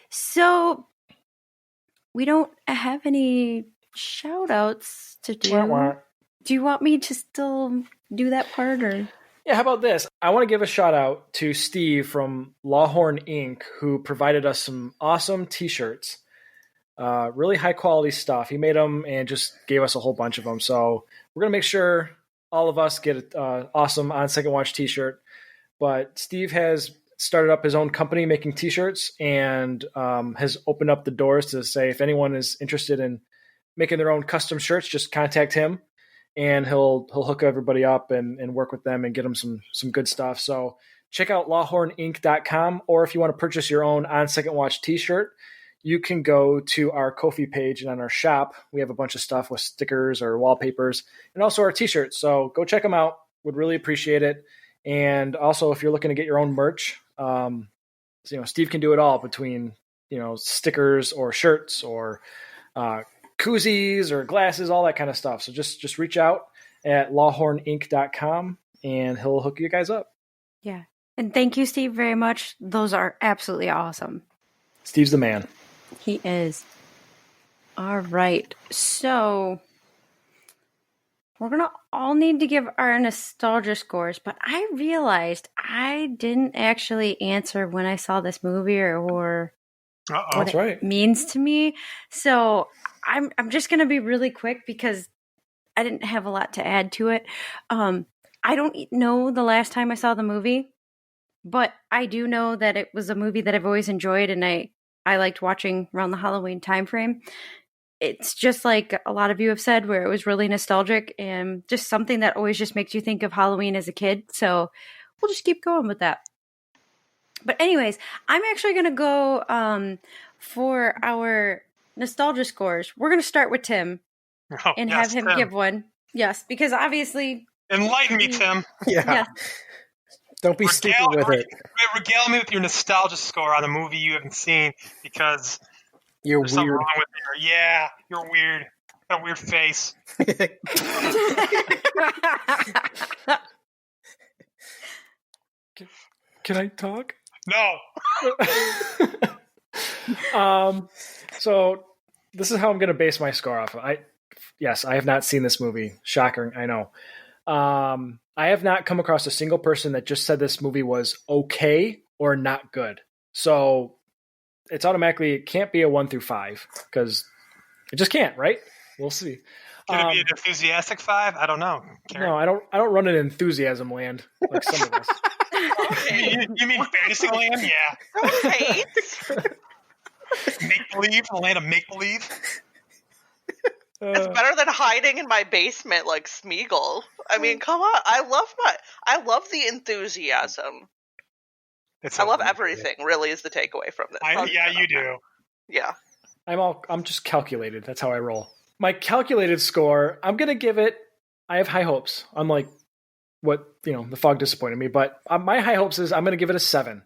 So, we don't have any shout-outs to do. Wah, wah. Do you want me to still do that part, or? Yeah, how about this? I want to give a shout out to Steve from Lawhorn Inc., who provided us some awesome t-shirts. Really high quality stuff. He made them and just gave us a whole bunch of them. So we're going to make sure all of us get an awesome On Second Watch t-shirt. But Steve has started up his own company making t-shirts and has opened up the doors to say if anyone is interested in making their own custom shirts, just contact him. And he'll hook everybody up and work with them and get them some good stuff. So check out lawhorninc.com, or if you want to purchase your own On Second Watch t-shirt, you can go to our Ko-fi page, and on our shop, we have a bunch of stuff with stickers or wallpapers and also our t-shirts. So go check them out. Would really appreciate it. And also, if you're looking to get your own merch, Steve can do it all between, stickers or shirts or koozies or glasses, all that kind of stuff. So just reach out at lawhorninc.com and he'll hook you guys up. Yeah. And thank you, Steve, very much. Those are absolutely awesome. Steve's the man. He is. All right. So we're going to all need to give our nostalgia scores, but I realized I didn't actually answer when I saw this movie or what it means to me. So I'm just going to be really quick because I didn't have a lot to add to it. I don't know the last time I saw the movie, but I do know that it was a movie that I've always enjoyed and I liked watching around the Halloween time frame. It's just like a lot of you have said, where it was really nostalgic and just something that always just makes you think of Halloween as a kid. So we'll just keep going with that. But anyways, I'm actually going to go for our nostalgia scores. We're going to start with Tim and have him give one. Yes, because obviously... Enlighten me, Tim. Yeah. Don't be stupid with it. Regale me with your nostalgia score on a movie you haven't seen, because you're there's something wrong with you. Yeah, you're weird. Got a weird face. Can I talk? No. So this is how I'm going to base my score off of. I have not seen this movie. Shocker, I know. I have not come across a single person that just said this movie was okay or not good. So it's automatically, it can't be a 1 through 5 because it just can't, right? We'll see. Can it be an enthusiastic 5? I don't know. No, I don't run an enthusiasm land like some of us. You mean fantasy land? Yeah. Okay. Make-believe? The land of make-believe? It's better than hiding in my basement like Smeagol. I mean, come on. I love the enthusiasm. I love everything, really, is the takeaway from this. Yeah, you do. Yeah. I'm just calculated. That's how I roll. My calculated score, I'm going to give it, I have high hopes. I'm like, the fog disappointed me. But my high hopes is I'm going to give it a 7.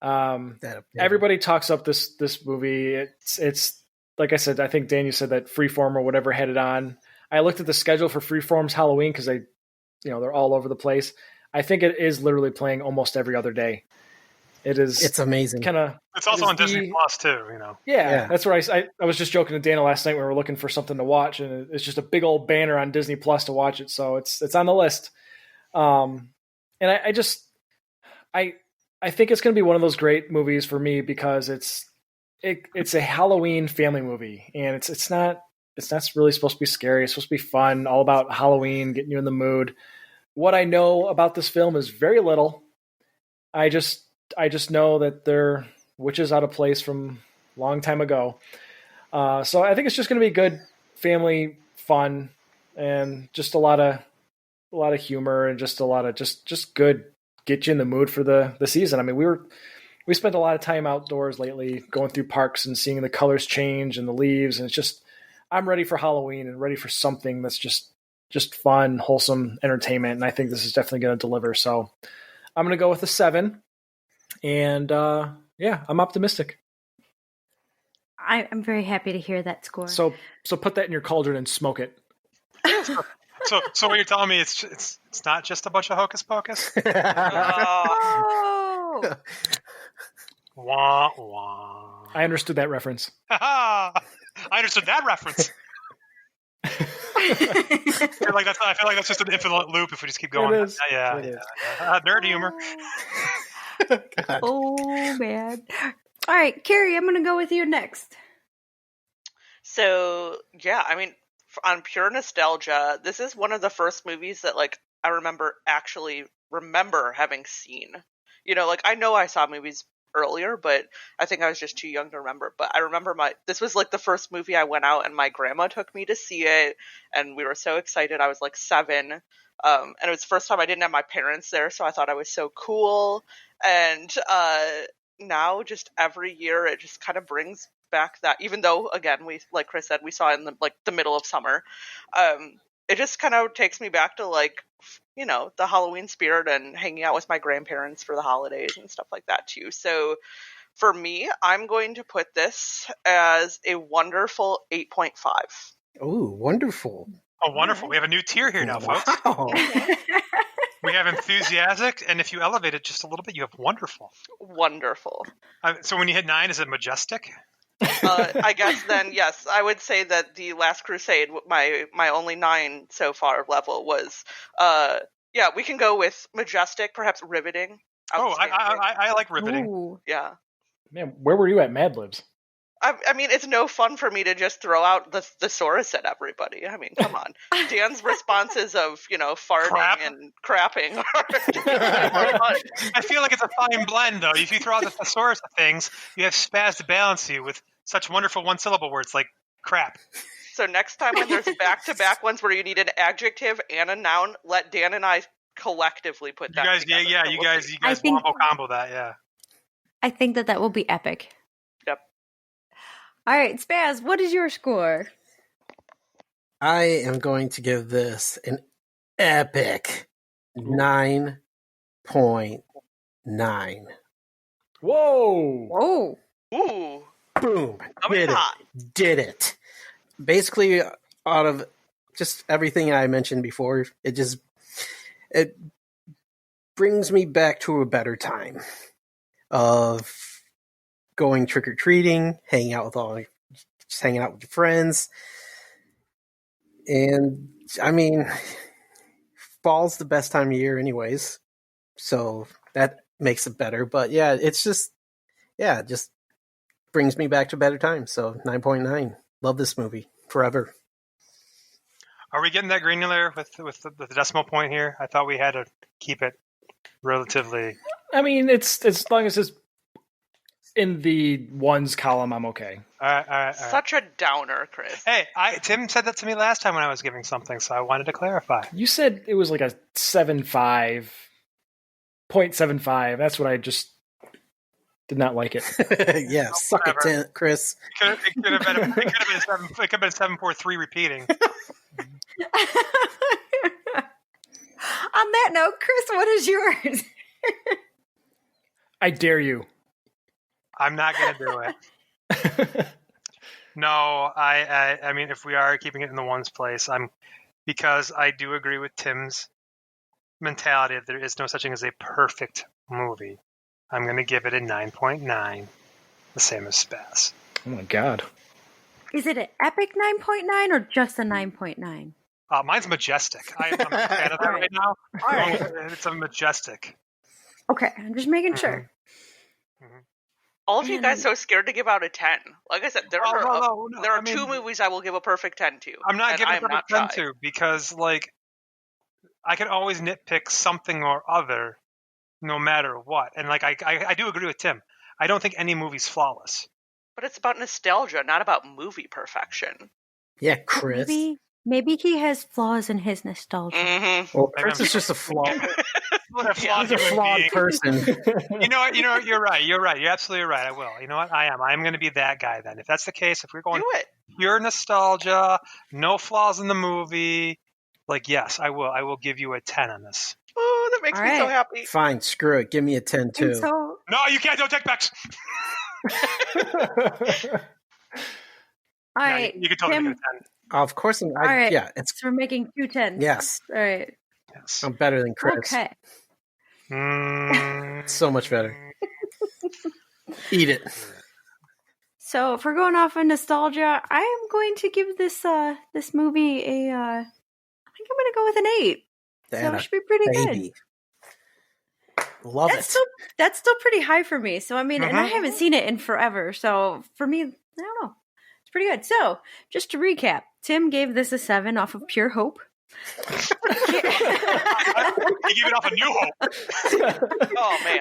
Everybody talks up this movie. It's like I said, I think Dan, you said that Freeform or whatever had it on. I looked at the schedule for Freeform's Halloween because they're all over the place. I think it is literally playing almost every other day. It's amazing. It's also on Disney Plus too, Yeah, that's where I was just joking to Dana last night when we were looking for something to watch, and it's just a big old banner on Disney Plus to watch it. So it's on the list. And I think it's going to be one of those great movies for me because it's a Halloween family movie, and it's not really supposed to be scary. It's supposed to be fun, all about Halloween, getting you in the mood. What I know about this film is very little. I just know that they're witches out of place from a long time ago. So I think it's just going to be good family fun and just a lot of humor and just a lot of just good, get you in the mood for the season. I mean, we spent a lot of time outdoors lately going through parks and seeing the colors change and the leaves. And it's just, I'm ready for Halloween and ready for something that's just fun, wholesome entertainment. And I think this is definitely going to deliver. So I'm going to go with a 7. And I'm optimistic. I'm very happy to hear that score. So put that in your cauldron and smoke it. So what you're telling me it's not just a bunch of Hocus Pocus? Oh! Wah, wah. I understood that reference. I understood that reference. I feel like that's just an infinite loop if we just keep going. It is. Yeah. Nerd humor. Oh, man. All right, Carrie, I'm going to go with you next. So, yeah, I mean, on pure nostalgia, this is one of the first movies that, I remember having seen. I know I saw movies earlier, but I think I was just too young to remember. But I remember this was the first movie I went out and my grandma took me to see it, and we were so excited. I was 7. And it was the first time I didn't have my parents there, so I thought I was so cool. And now, just every year, it just kind of brings back that. Even though, again, we, like Chris said, we saw it in the middle of summer. It just kind of takes me back to the Halloween spirit and hanging out with my grandparents for the holidays and stuff like that too. So, for me, I'm going to put this as a wonderful 8.5. Oh, wonderful. Oh, wonderful. We have a new tier here now, folks. Wow. We have enthusiastic, and if you elevate it just a little bit, you have wonderful. Wonderful. So when you hit 9, is it majestic? I guess then, yes. I would say that the Last Crusade, my only 9 so far level was, we can go with majestic, perhaps riveting. Oh, I like riveting. Ooh. Yeah. Man, where were you at Mad Libs? I mean, it's no fun for me to just throw out the thesaurus at everybody. I mean, come on. Dan's responses of, farting and crapping are fun. I feel like it's a fine blend, though. If you throw out the thesaurus of things, you have Spaz to balance you with such wonderful one-syllable words like crap. So next time when there's back-to-back ones where you need an adjective and a noun, let Dan and I collectively put that together. You guys wombo combo that, yeah. I think that will be epic. Yep. All right, Spaz, what is your score? I am going to give this an epic 9.9. Whoa! Whoa! Ooh! Boom! Did it! Basically, out of just everything I mentioned before, it brings me back to a better time of going trick-or-treating, hanging out with your friends. And, I mean, fall's the best time of year anyways, so that makes it better. But, yeah, it just brings me back to better times. So, 9.9. Love this movie. Forever. Are we getting that granular with the decimal point here? I thought we had to keep it relatively... I mean, it's as long as it's in the ones column, I'm okay. All right. Such a downer, Chris. Hey, Tim said that to me last time when I was giving something, so I wanted to clarify. You said it was like a 0.75. That's what I just did not like it. Yeah, suck it, Chris. It could have been 7.3 repeating. On that note, Chris, what is yours? I dare you. I'm not going to do it. No, I mean, if we are keeping it in the ones place, because I do agree with Tim's mentality that there is no such thing as a perfect movie. I'm going to give it a 9.9, the same as Spaz. Oh my god. Is it an epic 9.9 or just a 9.9? Mine's majestic. I'm a fan of that right now. All right. It's a majestic. Okay, I'm just making sure. Mm-hmm. All of you guys so scared to give out a 10. Like I said, there are two movies I will give a perfect 10 to. I'm not giving a perfect 10 to because, like, I can always nitpick something or other no matter what. And, like, I do agree with Tim. I don't think any movie's flawless. But it's about nostalgia, not about movie perfection. Yeah, Chris. Maybe he has flaws in his nostalgia. Mm-hmm. Well, Chris is just a flaw. He's a flawed person. You know what? You're right. You're absolutely right. I will. You know what? I am. I'm going to be that guy then. If that's the case, if we're going pure nostalgia, no flaws in the movie, like, yes, I will. I will give you a 10 on this. Oh, that makes me so happy. Fine, screw it. Give me a 10 too. No, you can't. Don't take backs. All right. You can totally give it a 10. Of course. All right. Yeah, so we're making 2 10s. Yes. All right. Yes. I'm better than Chris. Okay. So much better. Eat it. So if we're going off of nostalgia, I am going to give this movie a. I think I'm going to go with an 8. So it should be pretty good. Love it. That's still pretty high for me. So I mean, and I haven't seen it in forever. So for me, I don't know. It's pretty good. So just to recap, Tim gave this a 7 off of pure hope. He gave it off a New Hope. Oh man!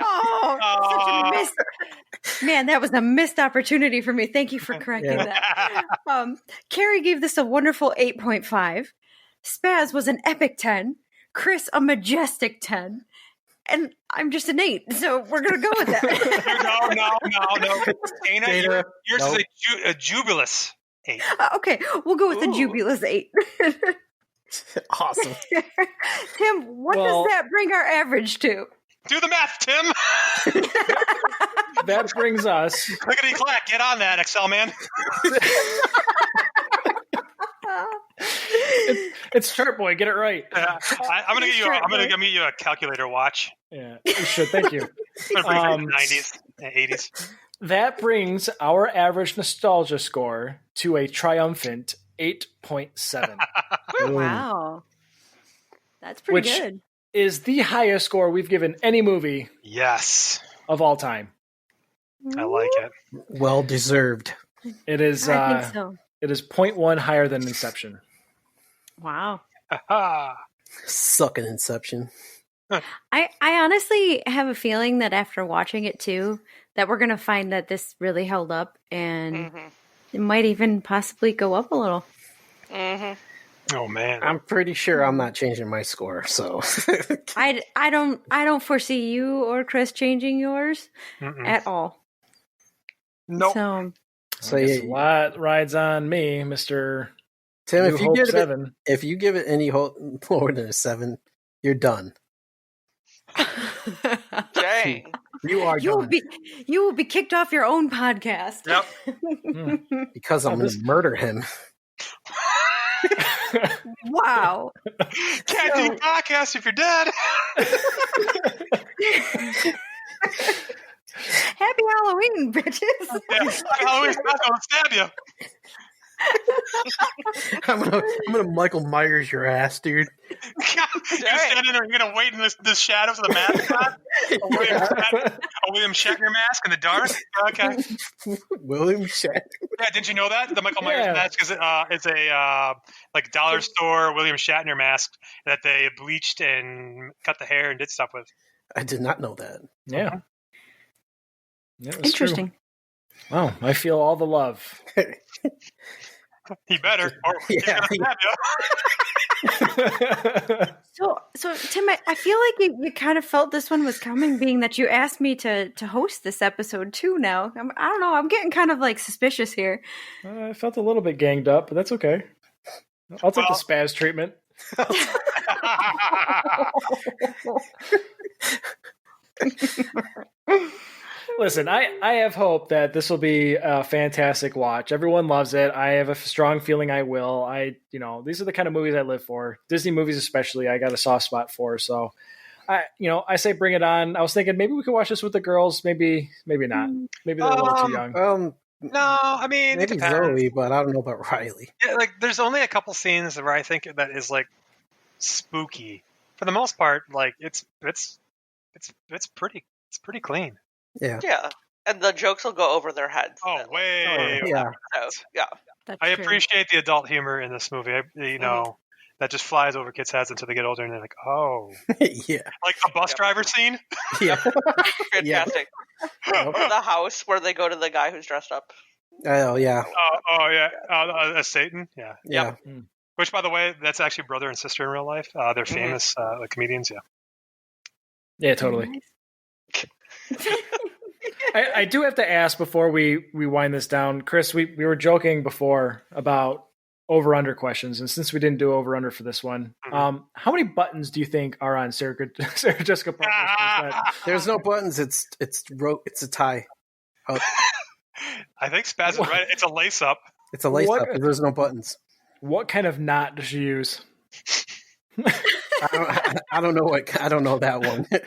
Such a missed. Man, that was a missed opportunity for me. Thank you for correcting that. Carrie gave this a wonderful 8.5. Spaz was an epic 10. Chris a majestic 10. And I'm just an 8, so we're gonna go with that. No. Dana, yours is a jubilous 8. Okay, we'll go with the jubilous 8. Awesome. Tim, what does that bring our average to? Do the math, Tim. That brings us. Clickety clack, get on that, Excel man. It's Chart Boy, get it right. I'm gonna get you a calculator watch. Yeah, you should. Thank you. 90s, 80s. That brings our average nostalgia score to a triumphant 8.7. Wow, that's pretty good. Is the highest score we've given any movie. Yes. Of all time. I like it. Well deserved. It is. I think so. It is 0.1 higher than Inception. Wow. Sucking Inception. I honestly have a feeling that after watching it too, that we're going to find that this really held up and it might even possibly go up a little. Mm-hmm. Oh man. I'm pretty sure I'm not changing my score, so I don't foresee you or Chris changing yours at all. Nope. So a lot rides on me, Mr. Tim. If you give it any more than a 7, you're done. Dang. You will be kicked off your own podcast. Yep. Because I'm going to murder him. Wow. Can't do podcasts if you're dead. Happy Halloween, bitches. Yeah, happy Halloween. I'm going to stab you. I'm gonna Michael Myers your ass, dude. You're standing there, you're gonna wait in the shadows of the mascot. A William Shatner mask in the dark. Okay. William Shatner. Yeah, did you know that the Michael Myers mask is a like dollar store William Shatner mask that they bleached and cut the hair and did stuff with. I did not know that. Yeah. Interesting. True. Wow, I feel all the love. He better, or he's gonna stab you. So Tim, I feel like you kind of felt this one was coming, being that you asked me to host this episode too. Now I don't know. I'm getting kind of like suspicious here. I felt a little bit ganged up, but that's okay. I'll take the Spaz treatment. Listen, I have hope that this will be a fantastic watch. Everyone loves it. I have a strong feeling I will. These are the kind of movies I live for. Disney movies especially, I got a soft spot for. So, I say bring it on. I was thinking maybe we could watch this with the girls. Maybe not. Maybe they're a little too young. No, I mean, maybe Zoe, but I don't know about Riley. Yeah, like there's only a couple scenes where I think that is like spooky. For the most part, like it's pretty clean. Yeah. Yeah. And the jokes will go over their heads. Oh, way. Yeah. So, yeah. I appreciate the adult humor in this movie. That just flies over kids' heads until they get older and they're like, oh. Yeah. Like the bus driver scene? Yeah. Fantastic. The house where they go to the guy who's dressed up. Oh, yeah. As Satan? Yeah. Yeah. Yep. Which, by the way, that's actually brother and sister in real life. They're famous comedians, yeah. Yeah, totally. I do have to ask before we wind this down, Chris, we were joking before about over-under questions, and since we didn't do over-under for this one, how many buttons do you think are on Sarah Jessica Parker's? There's no buttons. It's a tie. Oh. I think Spaz is right. It's a lace-up. It's a lace-up. There's no buttons. What kind of knot does she use? I don't know I don't know that one. It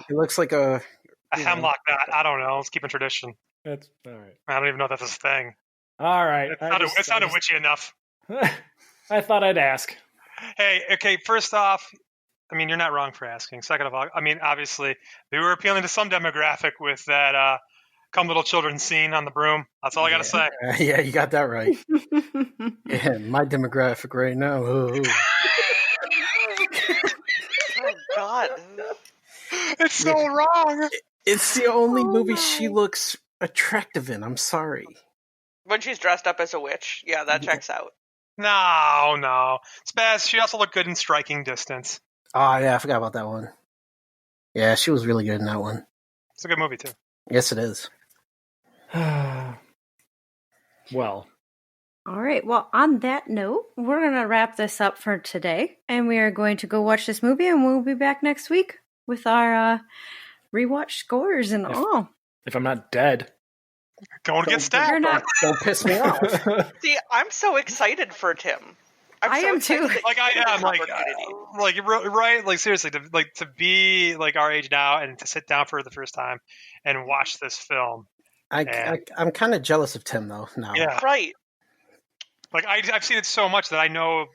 looks like a hemlock knot. I don't know. Let's keep in tradition. That's all right. I don't even know if that's a thing. All right. It sounded witchy enough. I thought I'd ask. Hey, okay, first off, I mean, you're not wrong for asking. Second of all, I mean, obviously, we were appealing to some demographic with that come little children scene on the broom. That's all I got to say. Yeah, you got that right. Yeah, my demographic right now. Oh God. It's so wrong. It's the only movie she looks attractive in. I'm sorry. When she's dressed up as a witch. Yeah, that checks out. No. Spaz, she also looked good in Striking Distance. Oh, yeah, I forgot about that one. Yeah, she was really good in that one. It's a good movie, too. Yes, it is. Well. All right. Well, on that note, we're going to wrap this up for today. And we are going to go watch this movie, and we'll be back next week with our rewatch scores and all. If I'm not dead. Don't get stabbed. Don't piss me off. See, I'm so excited for Tim. I am too. Like I am, right? Like seriously, to be like our age now and to sit down for the first time and watch this film. I'm kind of jealous of Tim though now. Yeah, right. Like I've seen it so much that I know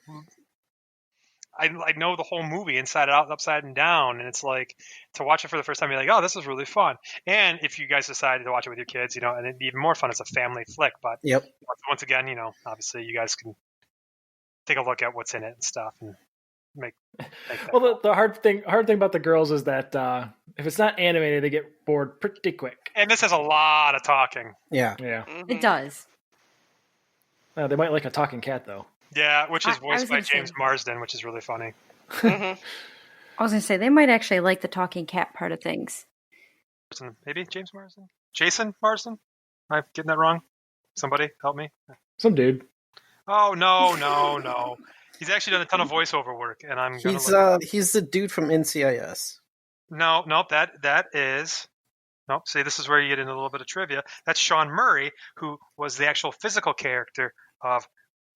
the whole movie inside out, upside and down, and it's like to watch it for the first time, you're like, oh, this is really fun. And if you guys decide to watch it with your kids, and it'd be even more fun. It's a family flick, but yep. Once again, obviously you guys can take a look at what's in it and stuff, and make that. Well, the hard thing about the girls is that if it's not animated, they get bored pretty quick. And this has a lot of talking. Yeah. Mm-hmm. It does. They might like a talking cat, though. Yeah, which is voiced by James Marsden, which is really funny. Mm-hmm. I was going to say, they might actually like the talking cat part of things. Maybe James Marsden? Jason Marsden? Am I getting that wrong? Somebody help me. Some dude. Oh, no. He's actually done a ton of voiceover work, and I'm going to he's the dude from NCIS. No, that is... Nope, see, this is where you get into a little bit of trivia. That's Sean Murray, who was the actual physical character of...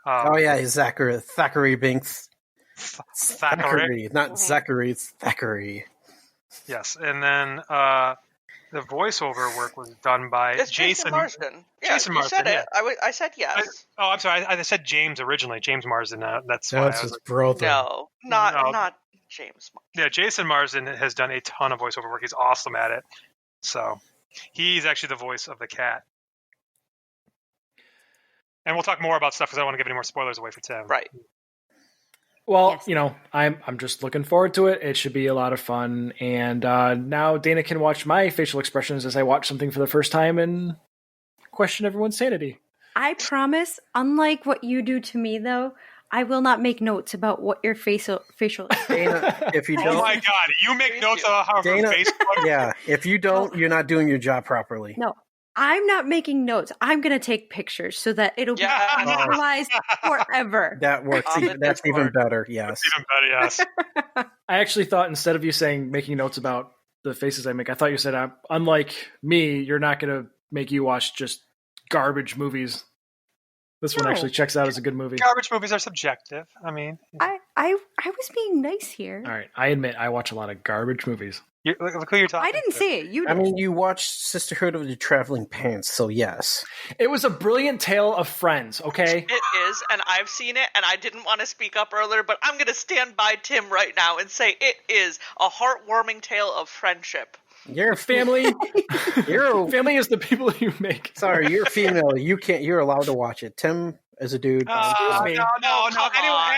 he's Thackeray Binks. Thackeray, not Zachary, it's Thackeray. Yes, and then the voiceover work was done by Jason Marsden. Yeah, Jason Marsden. Said it. I said yes. I'm sorry. I said James originally. James Marsden. That's why his brother. No, not James Marsden. Yeah, Jason Marsden has done a ton of voiceover work. He's awesome at it. So he's actually the voice of the cat. And we'll talk more about stuff because I don't want to give any more spoilers away for Tim. Right. Well, yes. I'm just looking forward to it. It should be a lot of fun. And now Dana can watch my facial expressions as I watch something for the first time and question everyone's sanity. I promise, unlike what you do to me, though, I will not make notes about what your facial Dana, if you don't... Oh my God, you make notes about how her face looks? Yeah, if you don't, you're not doing your job properly. No, I'm not making notes. I'm going to take pictures so that it'll be immortalized forever. That works. That's even better. Yes. Even better, yes. I actually thought instead of you saying making notes about the faces I make, I thought you said, unlike me, you're not going to make you watch just garbage movies. This one actually checks out as a good movie. Garbage movies are subjective. I mean, I was being nice here. All right, I admit I watch a lot of garbage movies. Look who you're talking. I didn't say it. You did. I mean, you watched Sisterhood of the Traveling Pants, so yes. It was a brilliant tale of friends. Okay, it is, and I've seen it, and I didn't want to speak up earlier, but I'm going to stand by Tim right now and say it is a heartwarming tale of friendship. Your family, family is the people you make. Sorry, you're female. You're allowed to watch it. Tim is a dude. Excuse me. No.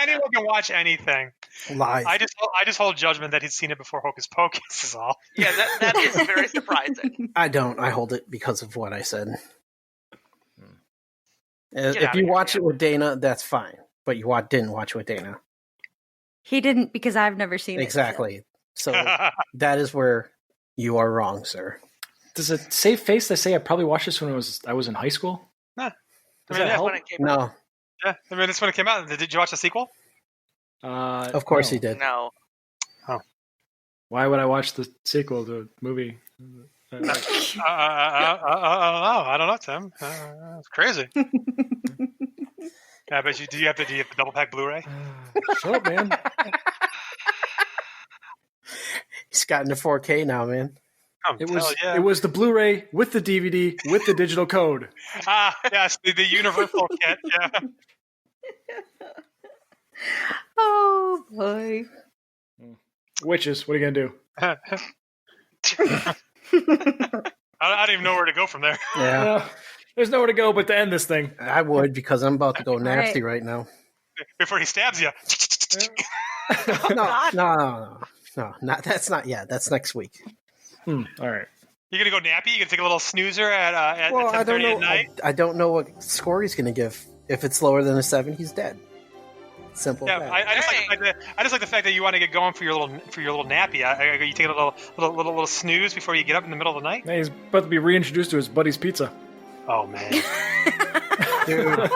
Anyone can watch anything. Lies. I just hold judgment that he's seen it before Hocus Pocus is all. Yeah, that is very surprising. I don't. I hold it because of what I said. If you watch it with Dana, that's fine. But you didn't watch it with Dana. He didn't because I've never seen it. Exactly. So that is where you are wrong, sir. Does it save face to say I probably watched this when I was in high school? Nah. Does that help? No. Yeah, I mean, this when it came out. Did you watch the sequel? Of course he did. No. Oh. Why would I watch the sequel to the movie? I don't know, Tim. It's crazy. Yeah, but do you have the double pack Blu-ray? Shut up, man. He's gotten to 4K now, man. Oh, it was the Blu-ray with the DVD with the digital code. Yes, the universal kit. Yeah. Oh boy. Witches, what are you gonna do? I don't even know where to go from there. Yeah. There's nowhere to go but to end this thing. I would, because I'm about to go nasty right now. Before he stabs you. No. That's not yet. That's next week. All right. You're gonna go nappy? You gonna take a little snoozer at 10:30 at night? I don't know what score he's gonna give. If it's lower than a 7, he's dead. Simple. Yeah, I just like the fact that you want to get going for your little nappy. You take a little snooze before you get up in the middle of the night. Yeah, he's about to be reintroduced to his buddy's pizza. Oh man, dude,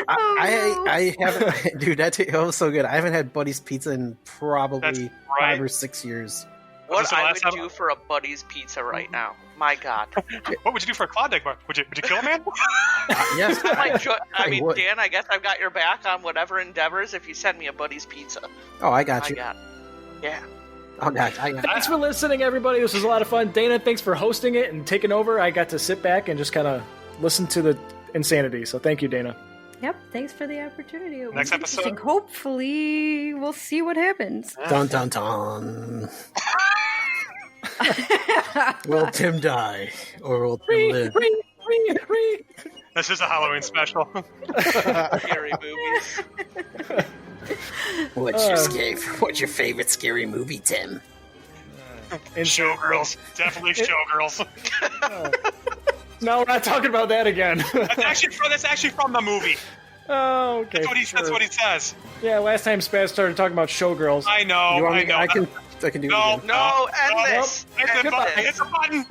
I haven't. Dude, that was so good. I haven't had Buddy's Pizza in probably 5 or 6 years. What I would do for a Buddy's Pizza right now? My God. What would you do for a Klondike bar? Would you kill a man? Yes. I mean, Dan, I guess I've got your back on whatever endeavors if you send me a Buddy's Pizza. Oh, I got you. Yeah. Oh, God. Thanks for listening, everybody. This was a lot of fun. Dana, thanks for hosting it and taking over. I got to sit back and just kind of listen to the insanity. So thank you, Dana. Yep, thanks for the opportunity. Next episode. Hopefully, we'll see what happens. Dun, dun, dun. Will Tim die? Or will Tim live? This is a Halloween special. Scary movies. What's your favorite scary movie, Tim? Showgirls. Definitely Showgirls. No, we're not talking about that again. That's actually from the movie. Oh, okay. That's what he says. Yeah, last time Spaz started talking about Showgirls. I know. I can do it again. No, end this. Hit the button.